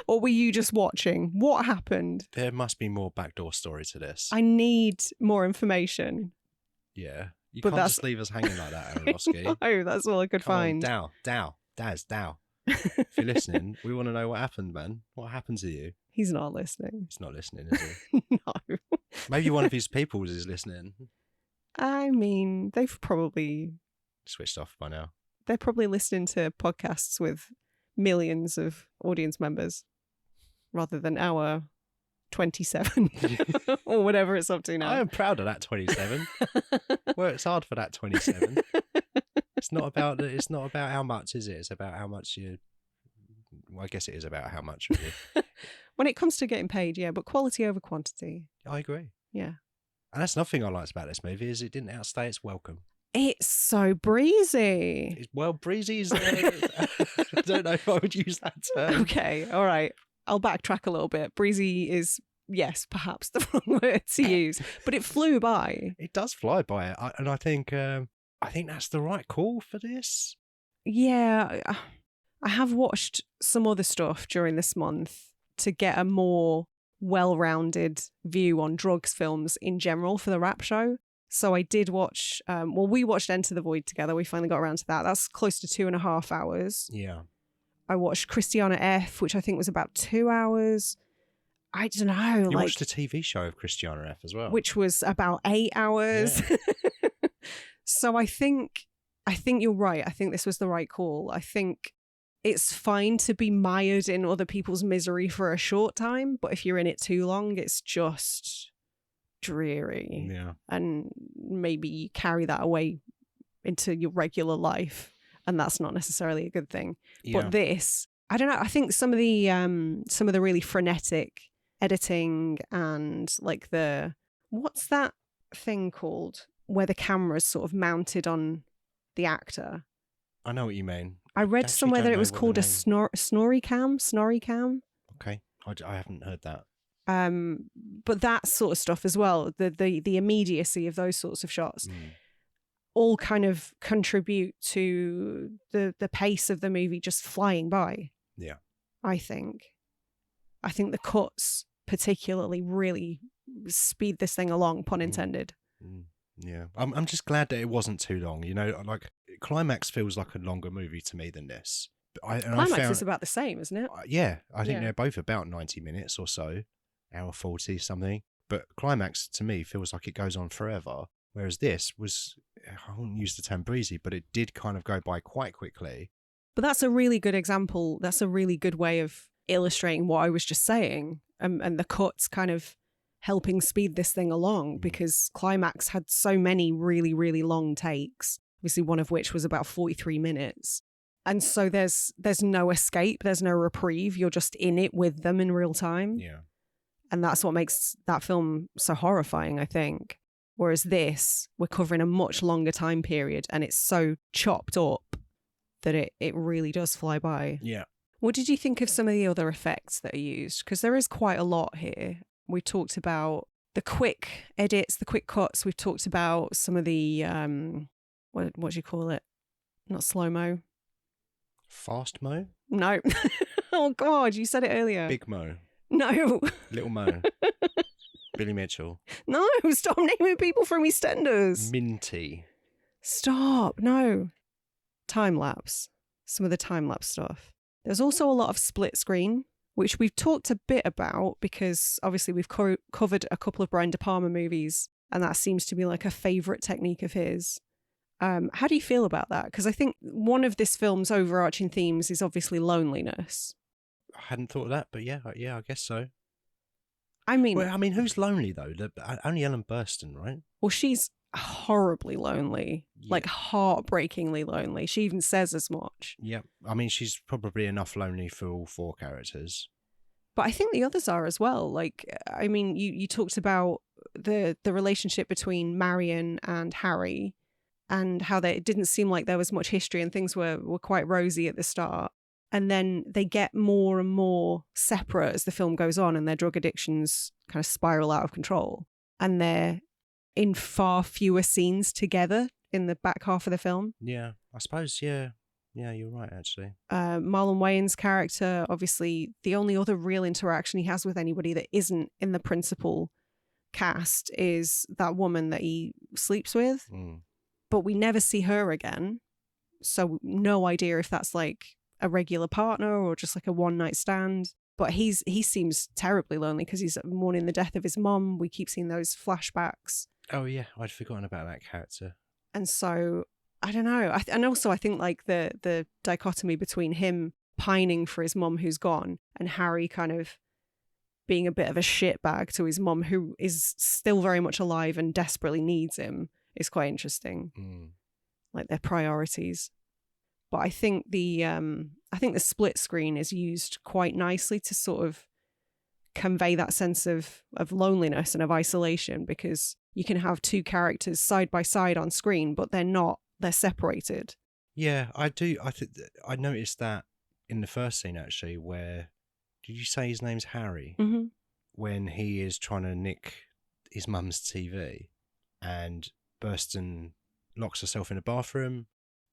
Or were you just watching? What happened? There must be more backdoor story to this. I need more information. Yeah. You can't just leave us hanging like that, Aronofsky. No, that's all I could find. Daz. If you're listening, we want to know what happened, man. What happened to you? He's not listening. He's not listening, is he? No. Maybe one of his peoples is listening. I mean, they've probably... switched off by now. They're probably listening to podcasts with millions of audience members rather than our 27 or whatever it's up to now. I am proud of that 27. Works hard for that 27. It's not about how much, is it? It's about how much you... Well, I guess it is about how much. Really. When it comes to getting paid, yeah, but quality over quantity. I agree. Yeah. And that's another thing I liked about this movie, is it didn't outstay its welcome. It's so breezy. Breezy is... I don't know if I would use that term. Okay, all right. I'll backtrack a little bit. Breezy is, yes, perhaps the wrong word to use, but it flew by. It does fly by, and I think that's the right call for this. Yeah, I have watched some other stuff during this month to get a more well-rounded view on drugs films in general for the Wrap Show. So I did watch, we watched Enter the Void together. We finally got around to that. That's close to 2.5 hours. Yeah. I watched Christiana F, which I think was about 2 hours. I don't know. You watched a TV show of Christiana F as well. Which was about 8 hours. Yeah. So I think you're right. I think this was the right call. I think it's fine to be mired in other people's misery for a short time, but if you're in it too long, it's just dreary. Yeah. And maybe you carry that away into your regular life, and that's not necessarily a good thing. Yeah. But this, I don't know, I think some of the really frenetic editing and like what's that thing called where the camera's sort of mounted on the actor? I know what you mean. I read somewhere that it was called a snorri cam. Okay. I haven't heard that. But that sort of stuff as well, the immediacy of those sorts of shots, all kind of contribute to the pace of the movie just flying by. Yeah. I think the cuts particularly really speed this thing along, pun intended. Yeah. I'm just glad that it wasn't too long. You know, like Climax feels like a longer movie to me than this. Climax is about the same, isn't it? Yeah. I think they're both about 90 minutes or so, hour 40 something. But Climax to me feels like it goes on forever. Whereas this was, I wouldn't use the term breezy, but it did kind of go by quite quickly. But that's a really good example. That's a really good way of illustrating what I was just saying. And the cuts kind of helping speed this thing along, because Climax had so many really, really long takes, obviously one of which was about 43 minutes. And so there's no escape, there's no reprieve. You're just in it with them in real time. Yeah. And that's what makes that film so horrifying, I think. Whereas this, we're covering a much longer time period and it's so chopped up that it really does fly by. Yeah. What did you think of some of the other effects that are used? Because there is quite a lot here. We talked about the quick edits, the quick cuts. We've talked about some of the, what do you call it? Not slow-mo. Fast Mo? No. Oh, God, you said it earlier. Big Mo. No. Little Mo. Billy Mitchell. No, stop naming people from EastEnders. Minty. Stop. No. Time-lapse. Some of the time-lapse stuff. There's also a lot of split screen, which we've talked a bit about because obviously we've covered a couple of Brian De Palma movies and that seems to be like a favourite technique of his. How do you feel about that? Because I think one of this film's overarching themes is obviously loneliness. I hadn't thought of that, but yeah, I guess so. I mean, who's lonely though? Only Ellen Burstyn, right? Well, she's horribly lonely, like heartbreakingly lonely. She even says as much. Yeah, I mean, she's probably enough lonely for all four characters. But I think the others are as well. Like, I mean, you talked about the relationship between Marion and Harry and how it didn't seem like there was much history and things were quite rosy at the start. And then they get more and more separate as the film goes on and their drug addictions kind of spiral out of control. And they're in far fewer scenes together in the back half of the film. Yeah, I suppose, yeah. Yeah, you're right, actually. Marlon Wayans' character, obviously, the only other real interaction he has with anybody that isn't in the principal cast is that woman that he sleeps with. But we never see her again. So no idea if that's like a regular partner or just like a one-night stand. But he seems terribly lonely because he's mourning the death of his mum. We keep seeing those flashbacks. Oh, yeah, I'd forgotten about that character. And so, I don't know. And also, I think like the dichotomy between him pining for his mum who's gone and Harry kind of being a bit of a shitbag to his mum who is still very much alive and desperately needs him is quite interesting. Like their priorities. But I think the split screen is used quite nicely to sort of convey that sense of loneliness and of isolation, because you can have two characters side by side on screen, but they're separated. Yeah, I do. I noticed that in the first scene, actually, where, did you say his name's Harry? Mm-hmm. When he is trying to nick his mum's TV and Burstyn locks herself in a bathroom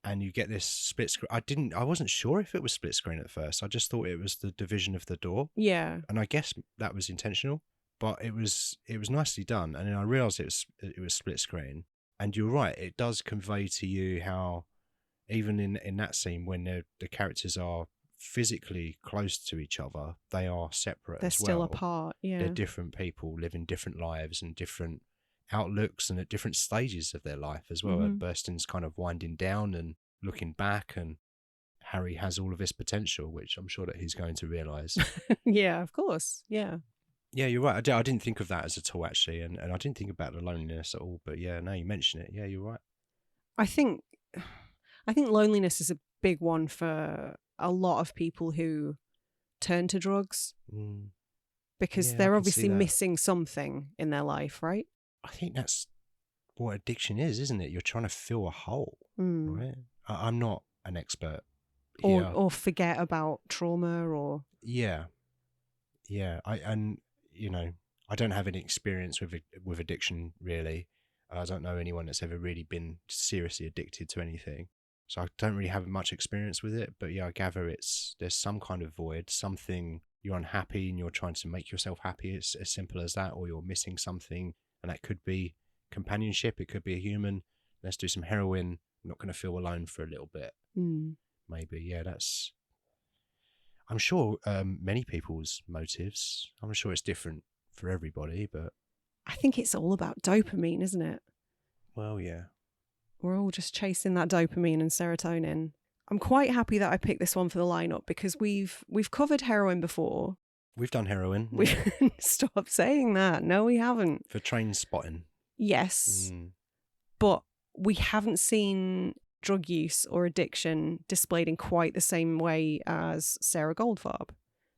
and you get this split screen. I wasn't sure if it was split screen at first. I just thought it was the division of the door. Yeah. And I guess that was intentional, but it was nicely done. And then I realised it was split screen. And you're right, it does convey to you how even in that scene when the characters are physically close to each other, they are separate. They're still apart. Yeah. They're different people living different lives and different outlooks and at different stages of their life as well. And Burstyn's kind of winding down and looking back, and Harry has all of his potential, which I'm sure that he's going to realise. Yeah, of course. Yeah. Yeah, you're right. I didn't think of that as at all, actually, and I didn't think about the loneliness at all. But yeah, now you mention it, yeah, you're right. I think loneliness is a big one for a lot of people who turn to drugs because they're obviously missing something in their life, right? I think that's what addiction is, isn't it? You're trying to fill a hole, right? I'm not an expert here. Or forget about trauma or... Yeah. Yeah, I don't have any experience with addiction really. I don't know anyone that's ever really been seriously addicted to anything, so I don't really have much experience with it. But yeah, I gather there's some kind of void, something you're unhappy and you're trying to make yourself happy. It's as simple as that, or you're missing something, and that could be companionship. It could be a human. Let's do some heroin. I'm not going to feel alone for a little bit. Maybe, yeah. I'm sure many people's motives. I'm sure it's different for everybody, but I think it's all about dopamine, isn't it? Well, yeah. We're all just chasing that dopamine and serotonin. I'm quite happy that I picked this one for the lineup because we've covered heroin before. We've done heroin. Stop saying that. No, we haven't. For train spotting. Yes. But we haven't seen drug use or addiction displayed in quite the same way as Sara Goldfarb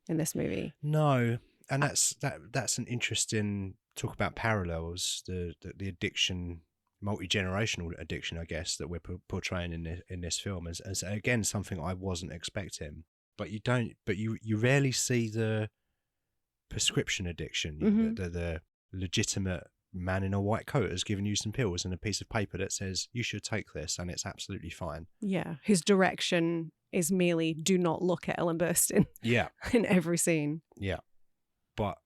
in this movie. No. And that's an interesting talk about parallels, the addiction, multi-generational addiction, I guess, that we're portraying in this film as again something I wasn't expecting. But you rarely see the prescription addiction, the legitimate man in a white coat has given you some pills and a piece of paper that says you should take this and it's absolutely fine. Yeah, his direction is merely do not look at Ellen Burstyn. Yeah, in every scene. Yeah. But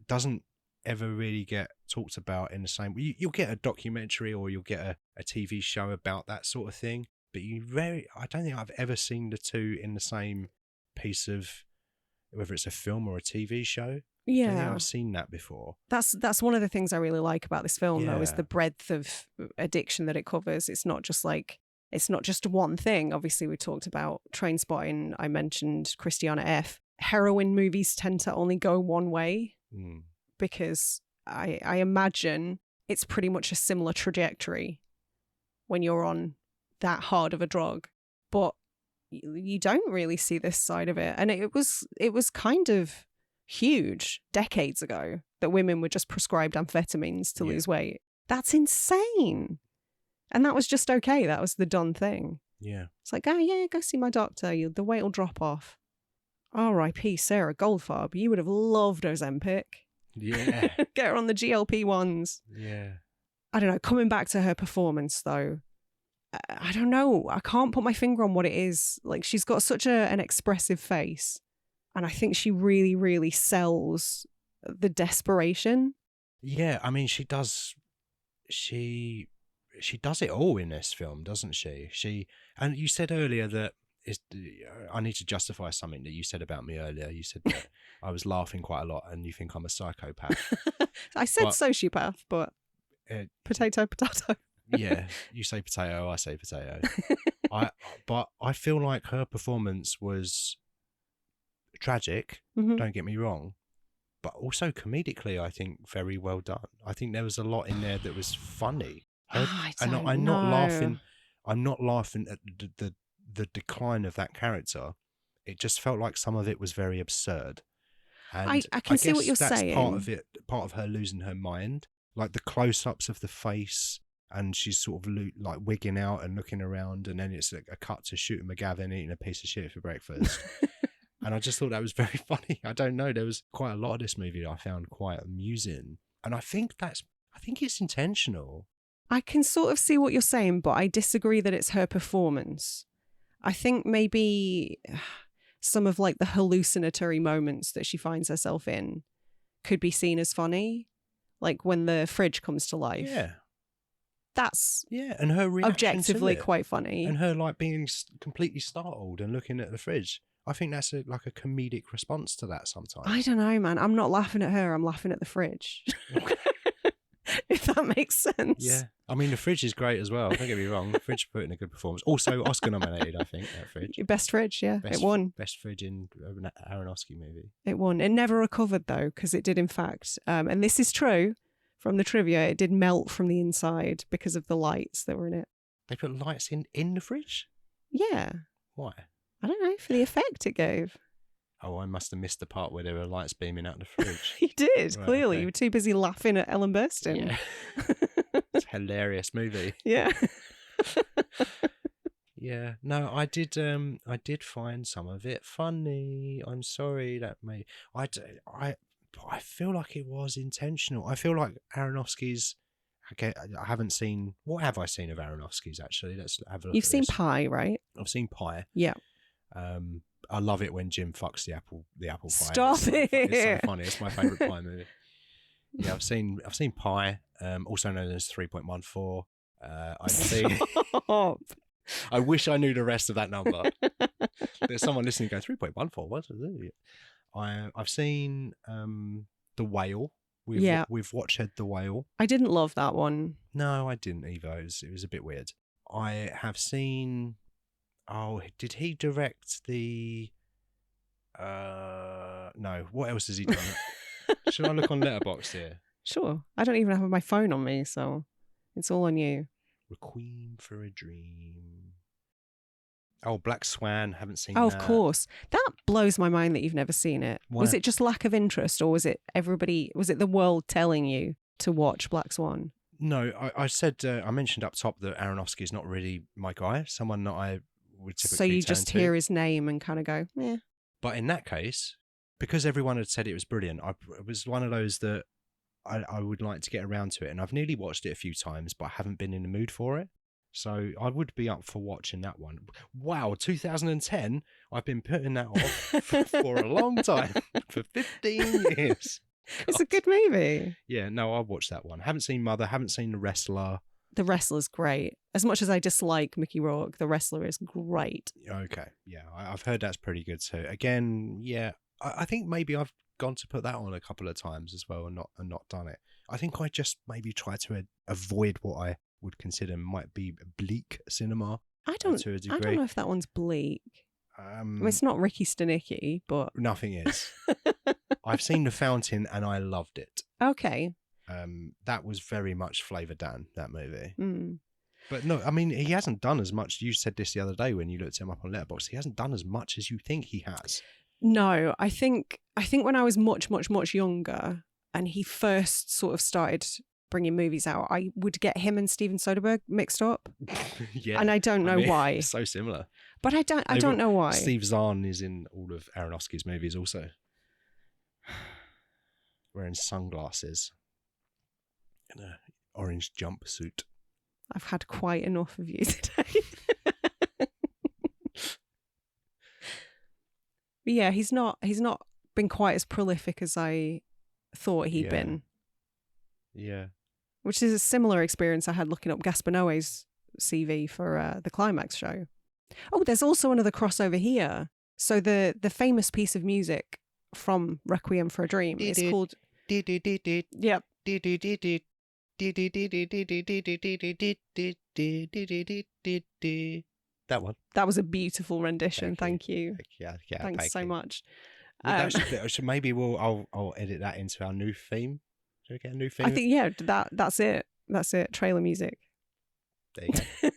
doesn't ever really get talked about in the same way. You'll get a documentary or you'll get a TV show about that sort of thing, but I don't think I've ever seen the two in the same piece of, whether it's a film or a TV show. Yeah, I don't think I've seen that before. That's one of the things I really like about this film, though, is the breadth of addiction that it covers. It's not just one thing. Obviously, we talked about Trainspotting. I mentioned Christiana F. Heroin movies tend to only go one way because I imagine it's pretty much a similar trajectory when you're on that hard of a drug, but you don't really see this side of it. And it was kind of huge decades ago that women were just prescribed amphetamines to lose weight. That's insane. And that was just okay. That was the done thing. Yeah. It's like, go see my doctor. The weight will drop off. R.I.P. Sara Goldfarb. You would have loved Ozempic. Yeah. Get her on the GLP-1s. Yeah. I don't know. Coming back to her performance, though, I don't know. I can't put my finger on what it is. Like, she's got such an expressive face. And I think she really, really sells the desperation. Yeah. I mean, she does it all in this film, doesn't she? And you said earlier that I need to justify something that you said about me earlier. You said that I was laughing quite a lot and you think I'm a psychopath. I said sociopath, but potato. Yeah, you say potato, I say potato. But I feel like her performance was tragic, don't get me wrong, but also comedically, I think very well done. I think there was a lot in there that was funny. I'm not laughing at the decline of that character. It just felt like some of it was very absurd. And I can see what you're saying. Part of her losing her mind, like the close-ups of the face, and she's sort of like wigging out and looking around, and then it's like a cut to Shooter McGavin eating a piece of shit for breakfast. And I just thought that was very funny. I don't know, there was quite a lot of this movie that I found quite amusing, and I think it's intentional. I can sort of see what you're saying, but I disagree that it's her performance. I think maybe some of like the hallucinatory moments that she finds herself in could be seen as funny. Like when the fridge comes to life. Yeah. That's and her reaction objectively to it, quite funny. And her like being completely startled and looking at the fridge. I think that's like a comedic response to that sometimes. I don't know, man. I'm not laughing at her. I'm laughing at the fridge. If that makes sense. Yeah. I mean, the fridge is great as well. Don't get me wrong. The fridge put in a good performance. Also Oscar nominated, I think, that fridge. Best fridge, yeah. It won. Best fridge in an Aronofsky movie. It won. It never recovered, though, because it did, in fact, and this is true from the trivia, it did melt from the inside because of the lights that were in it. They put lights in the fridge? Yeah. Why? I don't know, for the effect it gave. Oh, I must have missed the part where there were lights beaming out the fridge. You did, right, clearly. Okay. You were too busy laughing at Ellen Burstyn. Yeah. It's a hilarious movie. Yeah. Yeah, no, I did find some of it funny. I'm sorry that may I feel like it was intentional. I feel like Aronofsky's. Okay, I haven't seen. What have I seen of Aronofsky's actually? Let's have a look. You've at seen this. Pie, right? I've seen Pie. Yeah. I love it when Jim fucks the apple pie. Stop It's so funny. It's my favourite Pie movie. Yeah, I've seen Pie, also known as 3.14. I've seen. Stop. I wish I knew the rest of that number. There's someone listening going 3.14. What is it? I've seen The Whale. We've watched The Whale. I didn't love that one. No, I didn't either. It was a bit weird. I have seen. Oh, did he direct the? No. What else has he done? Should I look on Letterboxd here? Sure. I don't even have my phone on me, so it's all on you. Requiem for a Dream. Oh, Black Swan. Haven't seen that. that. Of course. That blows my mind that you've never seen it. Why? Was it just lack of interest, or was it the world telling you to watch Black Swan? No, I said, I mentioned up top that Aronofsky is not really my guy, someone that I would typically So you turn just to. hear his name and kind of go, yeah. But in that case, because everyone had said it was brilliant, it was one of those that I would like to get around to it. And I've nearly watched it a few times, but I haven't been in the mood for it. So I would be up for watching that one. Wow, 2010? I've been putting that off for a long time, for 15 years. It's a good movie. Yeah, no, I'll watch that one. Haven't seen Mother, haven't seen The Wrestler. The Wrestler's great. As much as I dislike Mickey Rourke, The Wrestler is great. Okay, yeah, I've heard that's pretty good too. Again, yeah, I think maybe I've gone to put that on a couple of times as well and not done it. I think I just maybe try to avoid what I would consider might be bleak cinema. I don't to a degree. I don't know if that one's bleak. It's not Ricky Stenicki, but nothing is. I've seen The Fountain and I loved it. Okay. That was very much Flavor Dan, that movie. Mm. But no, I mean, he hasn't done as much. You said this the other day when you looked him up on Letterboxd. He hasn't done as much as you think he has. No, I think when I was much, much, much younger and he first sort of started bringing movies out, I would get him and Steven Soderbergh mixed up. Yeah. And I don't know why. It's so similar. But I don't know why. Steve Zahn is in all of Aronofsky's movies also. Wearing sunglasses. In an orange jumpsuit. I've had quite enough of you today. But yeah, he's not been quite as prolific as I thought he'd been. Yeah. Which is a similar experience I had looking up Gaspar Noé's CV for the Climax show. Oh, there's also another crossover here. So the famous piece of music from Requiem for a Dream is called... Yep. That one. That was a beautiful rendition. Thank you. Yeah. Thanks so much. Well, maybe I'll edit that into our new theme. Should we get a new theme? I think that's it. That's it. Trailer music. There you go.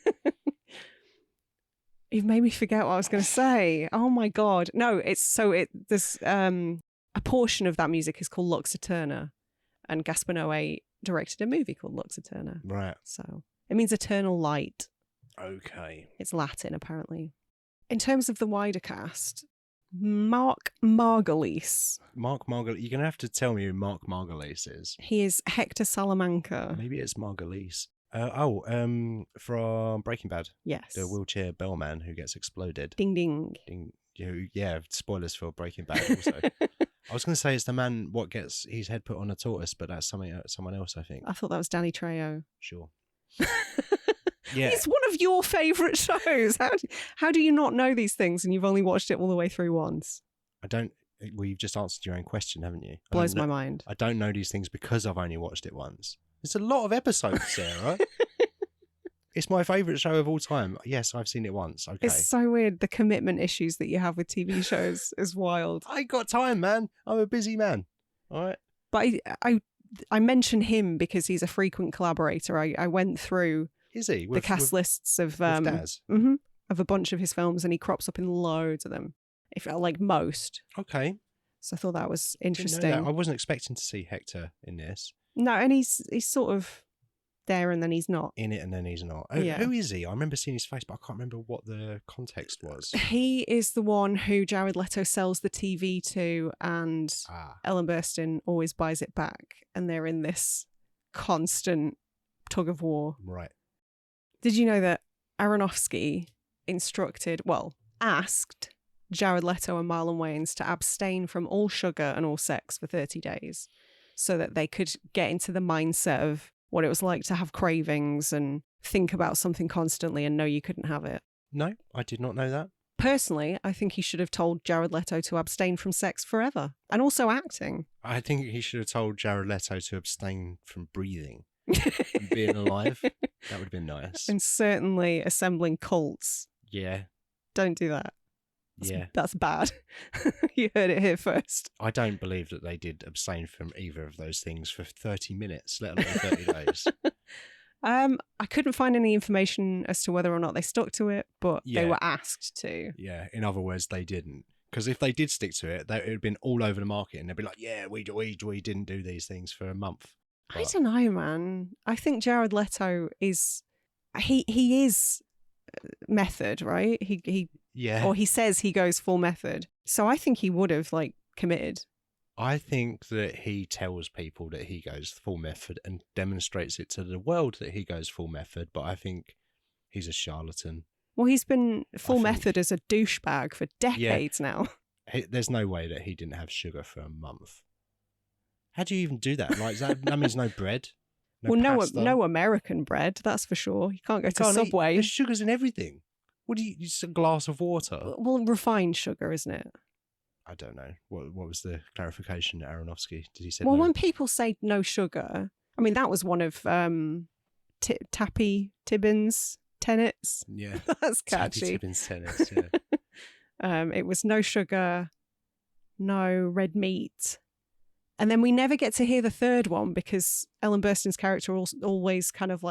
You've made me forget what I was going to say. Oh my god! No, there's a portion of that music is called Lux Eterna, and Gaspar Noé directed a movie called Lux Eterna. Right. So it means eternal light. Okay. It's Latin, apparently. In terms of the wider cast, Mark Margulies. Mark Margulies. You're going to have to tell me who Mark Margulies is. He is Hector Salamanca. Maybe it's Margulies. From Breaking Bad. Yes. The wheelchair bellman who gets exploded. Ding ding. Yeah, spoilers for Breaking Bad also. I was going to say it's the man what gets his head put on a tortoise, but that's someone else, I think. I thought that was Danny Trejo. Sure. Yeah. It's one of your favourite shows. How do you not know these things and you've only watched it all the way through once? Well, you've just answered your own question, haven't you? Blows my mind. I don't know these things because I've only watched it once. It's a lot of episodes, Sarah. It's my favourite show of all time. Yes, I've seen it once. Okay. It's so weird. The commitment issues that you have with TV shows is wild. I ain't got time, man. I'm a busy man. All right. But I mention him because he's a frequent collaborator. I went through the cast lists of Daz? Of a bunch of his films, and he crops up in loads of them. If like most. Okay. So I thought that was interesting. Didn't know that. I wasn't expecting to see Hector in this. No, and he's sort of there and then he's not. In it and then he's not. Yeah. Who is he? I remember seeing his face, but I can't remember what the context was. He is the one who Jared Leto sells the TV to, and Ellen Burstyn always buys it back, and they're in this constant tug of war. Right. Did you know that Aronofsky asked Jared Leto and Marlon Wayans to abstain from all sugar and all sex for 30 days so that they could get into the mindset of what it was like to have cravings and think about something constantly and know you couldn't have it? No, I did not know that. Personally, I think he should have told Jared Leto to abstain from sex forever, and also acting. I think he should have told Jared Leto to abstain from breathing and being alive. That would have been nice. And certainly assembling cults. Yeah. Don't do that. That's bad. You heard it here first. I don't believe that they did abstain from either of those things for 30 minutes, let alone 30 days. I couldn't find any information as to whether or not they stuck to it, but they were asked to. Yeah, in other words, they didn't. Because if they did stick to it, it would have been all over the market, and they'd be like, yeah, we didn't do these things for a month. But I don't know, man. I think Jared Leto is... He is method, right? Or he says he goes full method. So I think he would have, committed. I think that he tells people that he goes full method and demonstrates it to the world that he goes full method, but I think he's a charlatan. Well, he's been full method as a douchebag for decades now. There's no way that he didn't have sugar for a month. How do you even do that? That means no bread? No American bread, that's for sure. You can't go to Subway. There's sugars in everything. What do you just a glass of water? Well, refined sugar, isn't it? I don't know. What was the clarification, Aronofsky? Did he say Well, no? when people say no sugar, I mean, that was one of Tappy Tibbins' tenets. Yeah. That's catchy. Tappy Tibbins' tenets, yeah. It was no sugar, no red meat. And then we never get to hear the third one because Ellen Burstyn's character always kind of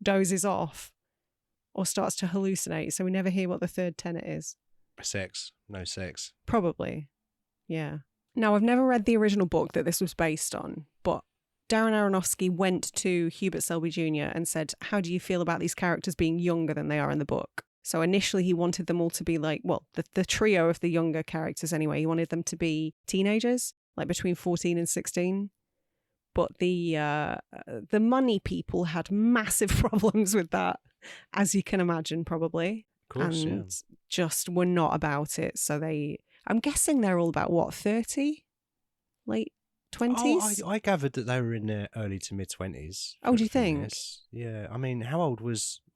dozes off or starts to hallucinate. So we never hear what the third tenet is. Sex. No sex. Probably. Yeah. Now, I've never read the original book that this was based on, but Darren Aronofsky went to Hubert Selby Jr. and said, how do you feel about these characters being younger than they are in the book? So initially he wanted them all to be the trio of the younger characters anyway, he wanted them to be teenagers, between 14 and 16. But the money people had massive problems with that, as you can imagine, probably. Of course, and just were not about it. So I'm guessing they're all about 30? Late 20s? Oh, I gathered that they were in their early to mid 20s. Oh, do you think? Yeah. I mean, how old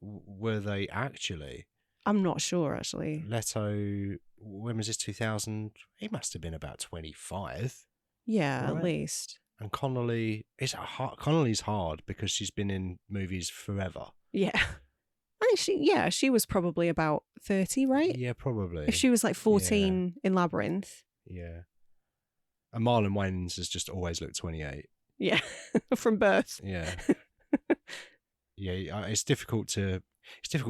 were they actually? I'm not sure, actually. Leto, when was this, 2000? He must have been about 25. Yeah, right? At least. And Connelly, Connelly's hard because she's been in movies forever. Yeah. I think she was probably about 30, right? Yeah, probably. If she was 14 in Labyrinth. Yeah. And Marlon Wayans has just always looked 28. Yeah, from birth. Yeah. Yeah, it's difficult to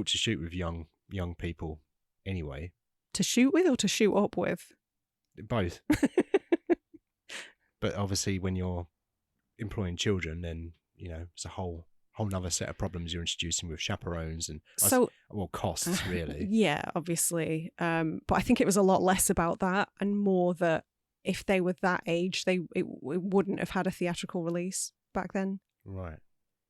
shoot with young people anyway. To shoot with or to shoot up with? Both. But obviously when you're employing children, then, it's a whole nother set of problems you're introducing with chaperones and costs, really. Yeah, obviously. But I think it was a lot less about that and more that if they were that age, it wouldn't have had a theatrical release back then. Right.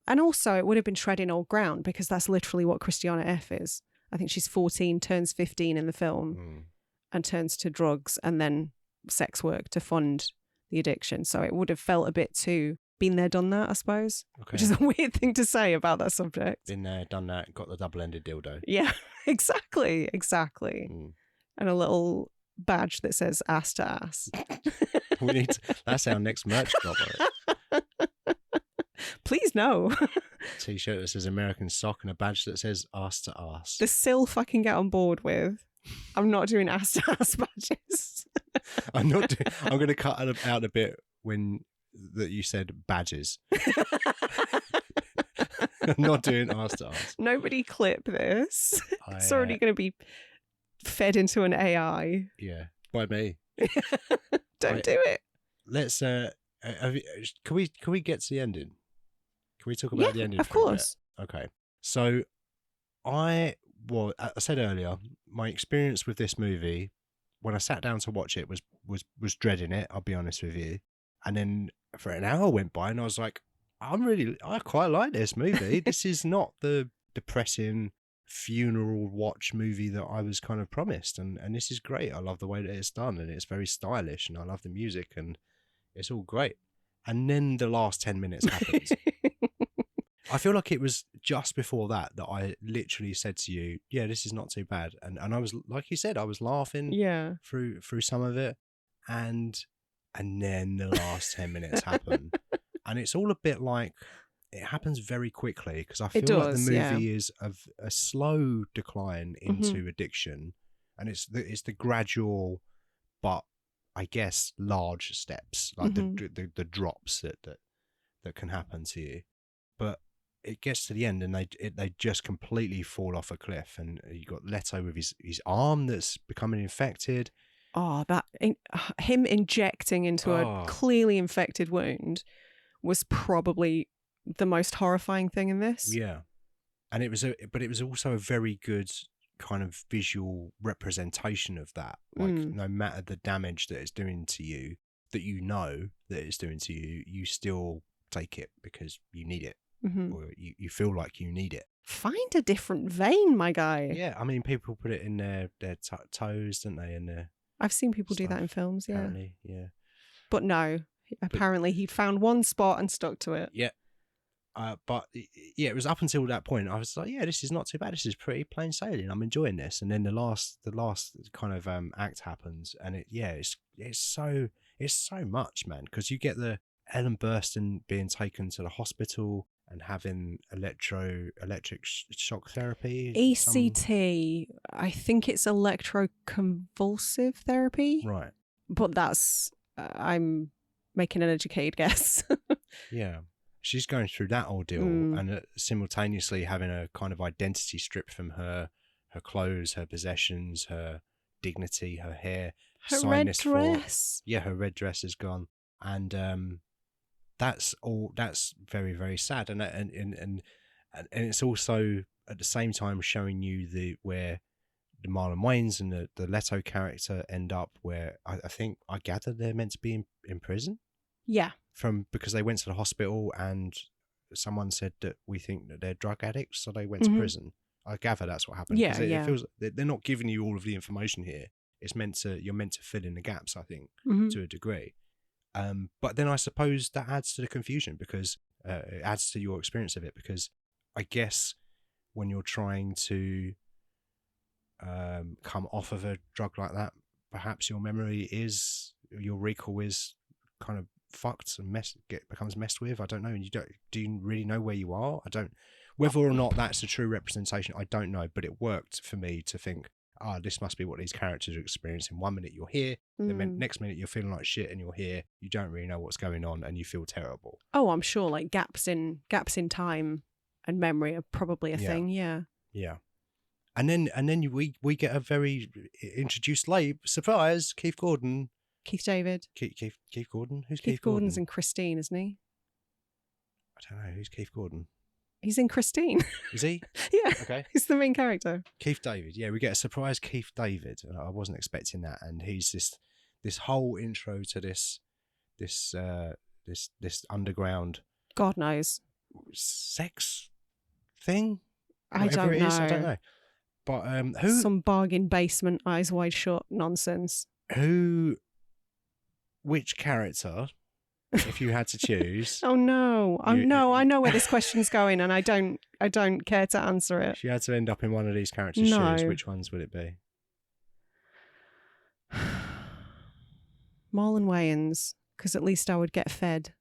And also it would have been treading old ground because that's literally what Christiana F is. I think she's 14, turns 15 in the film and turns to drugs and then sex work to fund the addiction. So it would have felt a bit too been there, done that, I suppose. Okay. Which is a weird thing to say about that subject. Been there, done that, got the double-ended dildo. Yeah, exactly. And a little badge that says ass to ass. That's our next merch drop. Please no. T-shirt that says American sock and a badge that says ass to ass. The Sylph I can get on board with. I'm not doing ass to ass badges. I'm going to cut out a bit that you said badges. I'm not doing ass to ass. Nobody clip this. It's already going to be fed into an AI. Yeah, by me. Don't do it. Let's. Can we get to the ending? Can we talk about the ending? Of course. Okay. So I said earlier, my experience with this movie when I sat down to watch it was dreading it. I'll be honest with you. And then for an hour went by, and I was like, I quite like this movie. This is not the depressing funeral watch movie that I was kind of promised, and this is great. I love the way that it's done, and it's very stylish, and I love the music, and it's all great. And then the last 10 minutes happens. I feel like it was just before that I literally said to you, yeah, this is not too bad. And I was, like you said, I was laughing through some of it. And then the last 10 minutes happen. And it's all a bit like, it happens very quickly, because I feel like the movie is a slow decline into addiction. And it's the gradual, but I guess large steps, like the drops that can happen to you. But it gets to the end, and they just completely fall off a cliff, and you got Leto with his arm that's becoming infected. Oh, him injecting into a clearly infected wound was probably the most horrifying thing in this. Yeah, and it was also a very good kind of visual representation of that. Like, no matter the damage that it's doing to you, that it's doing to you, you still take it because you need it. Or you feel like you need it. Find a different vein, my guy. Yeah, I mean, people put it in their toes, don't they? In their I've seen people do that in films, yeah. Apparently, yeah. But no, apparently he found one spot and stuck to it. Yeah. But yeah, it was up until that point I was like, yeah, this is not too bad. This is pretty plain sailing. I'm enjoying this. And then the last kind of act happens, and it's so much, man, because you get the Ellen Burstyn being taken to the hospital and having electric shock therapy. ECT, I think it's electroconvulsive therapy. Right. But that's, I'm making an educated guess. Yeah. She's going through that ordeal and simultaneously having a kind of identity stripped from her clothes, her possessions, her dignity, her hair. Her red dress. Her red dress is gone. And that's very, very sad. And it's also at the same time showing you where the Marlon Wayans and the Leto character end up, where I gather they're meant to be in prison. Yeah. Because they went to the hospital and someone said that we think that they're drug addicts, so they went to prison. I gather that's what happened. Yeah, it feels they're not giving you all of the information here. You're meant to fill in the gaps, I think, to a degree. But then I suppose that adds to the confusion, because it adds to your experience of it, because I guess when you're trying to come off of a drug like that, perhaps your recall is kind of fucked and becomes messed with. I don't know. And do you really know where you are? Whether or not that's a true representation, I don't know, but it worked for me to think, this must be what these characters are experiencing. 1 minute you're here, the next minute you're feeling like shit, and you're here, you don't really know what's going on, and you feel terrible. Oh, I'm sure like gaps in time and memory are probably a thing. Yeah. And then we get a very introduced late surprise. Keith David. Keith Gordon. Who's Keith Gordon? Gordon's in Christine, isn't he? I don't know. Who's Keith Gordon? He's in Christine. Is he? Yeah. Okay. He's the main character. Keith David. Yeah, we get a surprise Keith David. I wasn't expecting that, and he's this whole intro to this underground. God knows. Sex thing. I don't know. But who? Some bargain basement, eyes wide shut nonsense. Which character, if you had to choose? Oh no! I know where this question's going, and I don't care to answer it. If you had to end up in one of these characters' shoes, which ones would it be? Marlon Wayans, because at least I would get fed.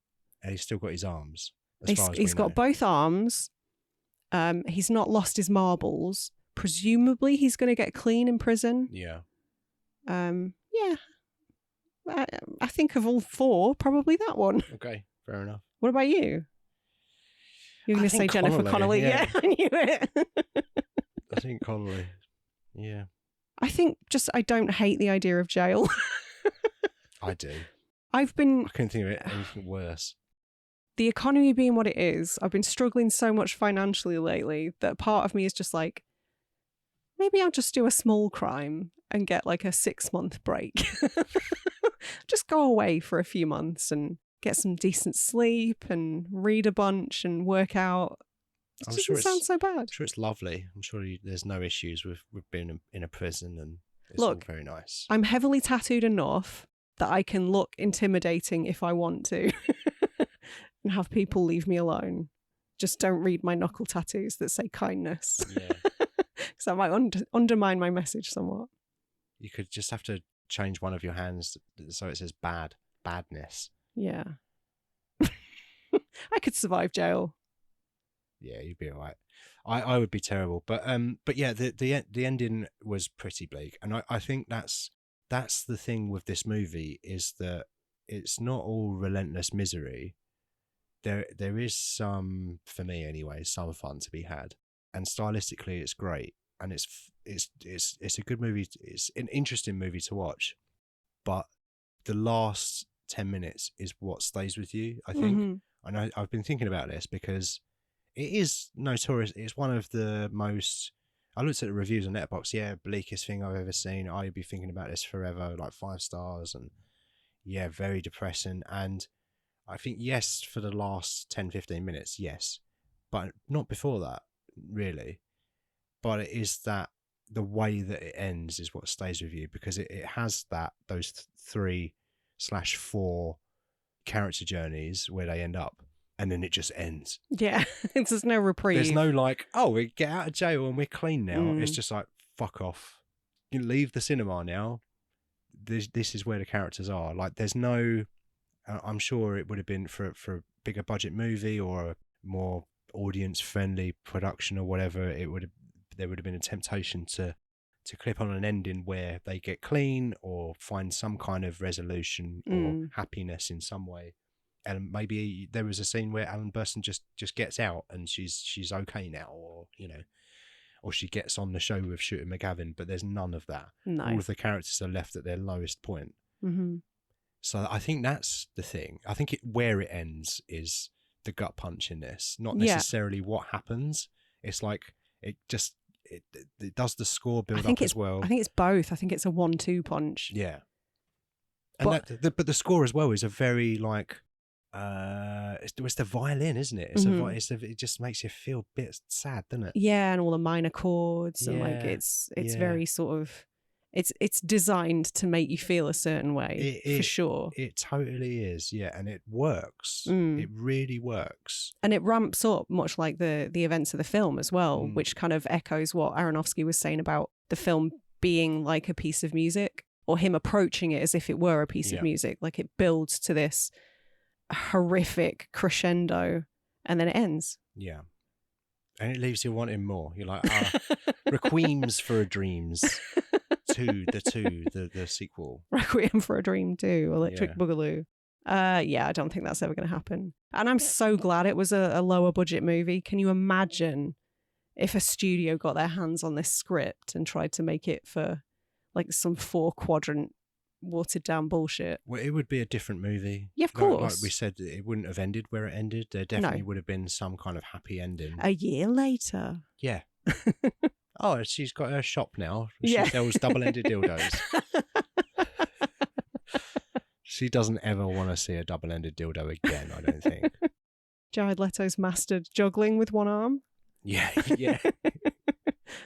And he's still got his arms. He's got both arms. He's not lost his marbles. Presumably, he's going to get clean in prison. Yeah. Yeah. I think of all four, probably that one. Okay, fair enough. What about you? You're going to say Jennifer Connelly? Yeah, I knew it. I think Connelly. Yeah. I think I don't hate the idea of jail. I do. I couldn't think of anything worse. the economy being what it is, I've been struggling so much financially lately that part of me is just like, maybe I'll just do a small crime and get like a 6-month break. Just go away for a few months and get some decent sleep and read a bunch and work out. It doesn't sound so bad. I'm sure it's lovely. I'm sure there's no issues with being in a prison, and it's all very nice. I'm heavily tattooed enough that I can look intimidating if I want to and have people leave me alone. Just don't read my knuckle tattoos that say kindness. Yeah. Because that might undermine my message somewhat. You could just have to change one of your hands so it says badness. Yeah. I could survive jail. Yeah, you'd be all right. I would be terrible, but yeah, the ending was pretty bleak, and I think that's the thing with this movie, is that it's not all relentless misery. There is some, for me anyway, some fun to be had, and stylistically it's great, and it's a good movie. It's an interesting movie to watch, but the last 10 minutes is what stays with you, I think. Mm-hmm. And I've been thinking about this because it is notorious. It's one of the most, I looked at the reviews on Letterboxd, yeah, bleakest thing I've ever seen. I'd be thinking about this forever, like 5 stars, and yeah, very depressing. And I think, yes, for the last 10-15 minutes, yes, but not before that, really. But it is that the way that it ends is what stays with you, because it has those 3/4 character journeys where they end up, and then it just ends. Yeah, there's no reprieve. There's no like, oh, we get out of jail and we're clean now. It's just like, fuck off. You leave the cinema now. This is where the characters are. Like, there's no, I'm sure it would have been for a bigger budget movie or a more audience friendly production or whatever, there would have been a temptation to clip on an ending where they get clean or find some kind of resolution or happiness in some way. And maybe there was a scene where Ellen Burstyn just gets out and she's okay now, or or she gets on the show with Shooter McGavin, but there's none of that. No. All of the characters are left at their lowest point. Mm-hmm. So I think that's the thing. I think where it ends is the gut punch in this, not necessarily what happens. It's like it does the score build up as well. I think it's both. I think it's a 1-2 punch. Yeah. And but the score as well is a very like, it's the violin, isn't it? It just makes you feel a bit sad, doesn't it? Yeah, and all the minor chords, and like it's very sort of, it's designed to make you feel a certain way, for sure. It totally is, yeah, and it works. It really works, and it ramps up much like the events of the film as well, which kind of echoes what Aronofsky was saying about the film being like a piece of music, or him approaching it as if it were a piece of music. Like, it builds to this horrific crescendo and then it ends. Yeah. And it leaves you wanting more. You're like, Requiems for a Dreams 2, the sequel. Requiem for a Dream 2, Electric Boogaloo. I don't think that's ever going to happen. And I'm so glad it was a lower budget movie. Can you imagine if a studio got their hands on this script and tried to make it for like some 4-quadrant watered down bullshit? Well, it would be a different movie. Yeah, of course. Like we said, it wouldn't have ended where it ended. There definitely would have been some kind of happy ending. A year later. Yeah. Oh, she's got her shop now. She sells double-ended dildos. She doesn't ever want to see a double-ended dildo again, I don't think. Jared Leto's mastered juggling with one arm. Yeah.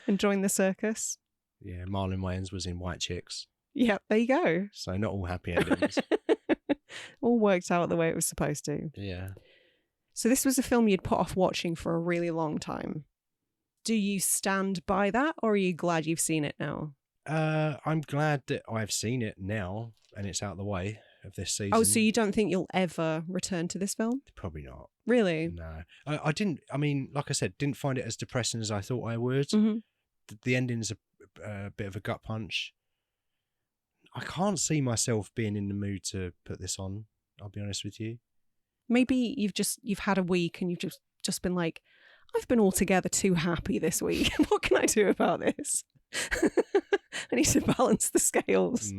And joined the circus. Yeah, Marlon Wayans was in White Chicks. Yeah, there you go. So not all happy endings. All worked out the way it was supposed to. Yeah. So this was a film you'd put off watching for a really long time. Do you stand by that, or are you glad you've seen it now? I'm glad that I've seen it now and it's out of the way of this season. Oh, so you don't think you'll ever return to this film? Probably not. Really? No. I didn't, like I said, didn't find it as depressing as I thought I would. Mm-hmm. The ending's a bit of a gut punch. I can't see myself being in the mood to put this on, I'll be honest with you. Maybe you've had a week and you've just been like, I've been altogether too happy this week. What can I do about this? I need to balance the scales.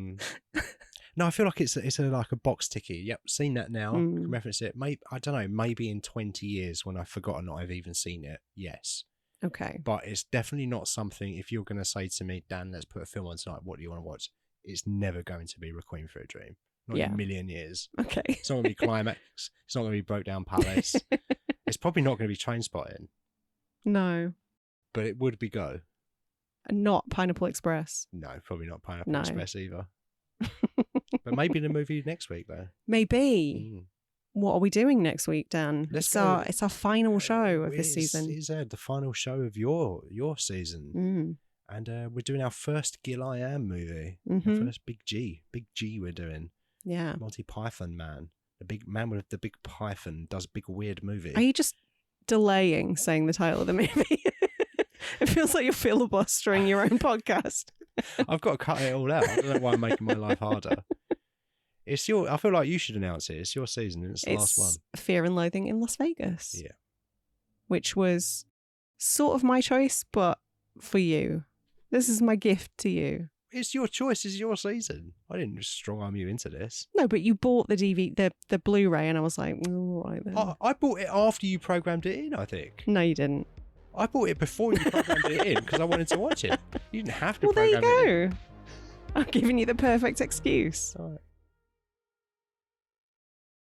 No, I feel like it's like a box ticket. Yep, seen that now. Can Mm. reference it. Maybe, I don't know. Maybe in 20 years when I've forgotten that I've even seen it. Yes, Okay. but it's definitely not something. If you're going to say to me, Dan, let's put a film on tonight. What do you want to watch? It's never going to be Requiem for a Dream. Not in Yeah. a million years. Okay. It's not going to be Climax. It's not going to be Broke Down Palace. It's probably not going to be Trainspotting, No. but it would be Go. Not Pineapple Express. No, probably not Pineapple No. Express either. But maybe the movie next week though. Maybe. Mm. What are we doing next week, Dan? Let's It's go. our final show of this season. It's the final show of your season. And we're doing our first Gil I Am movie. Our first Big G we're doing. Yeah. Monty Python man. The big man with the big python does big weird movie. Are you just delaying saying the title of the movie? It feels like you're filibustering your own podcast. I've got to cut it all out. I don't know why I'm making my life harder. I feel like you should announce it. It's your season and it's the last one. Fear and Loathing in Las Vegas. Yeah. Which was sort of my choice, but for you. This is my gift to you. It's your choice. It's your season. I didn't just strong arm you into this. No, but you bought the DVD, the Blu-ray, and I was like, all right then. I bought it after you programmed it in, I think. No, you didn't. I bought it before you programmed it in because I wanted to watch it. You didn't have to Well, there program it in. you go. I'm giving you the perfect excuse. All right.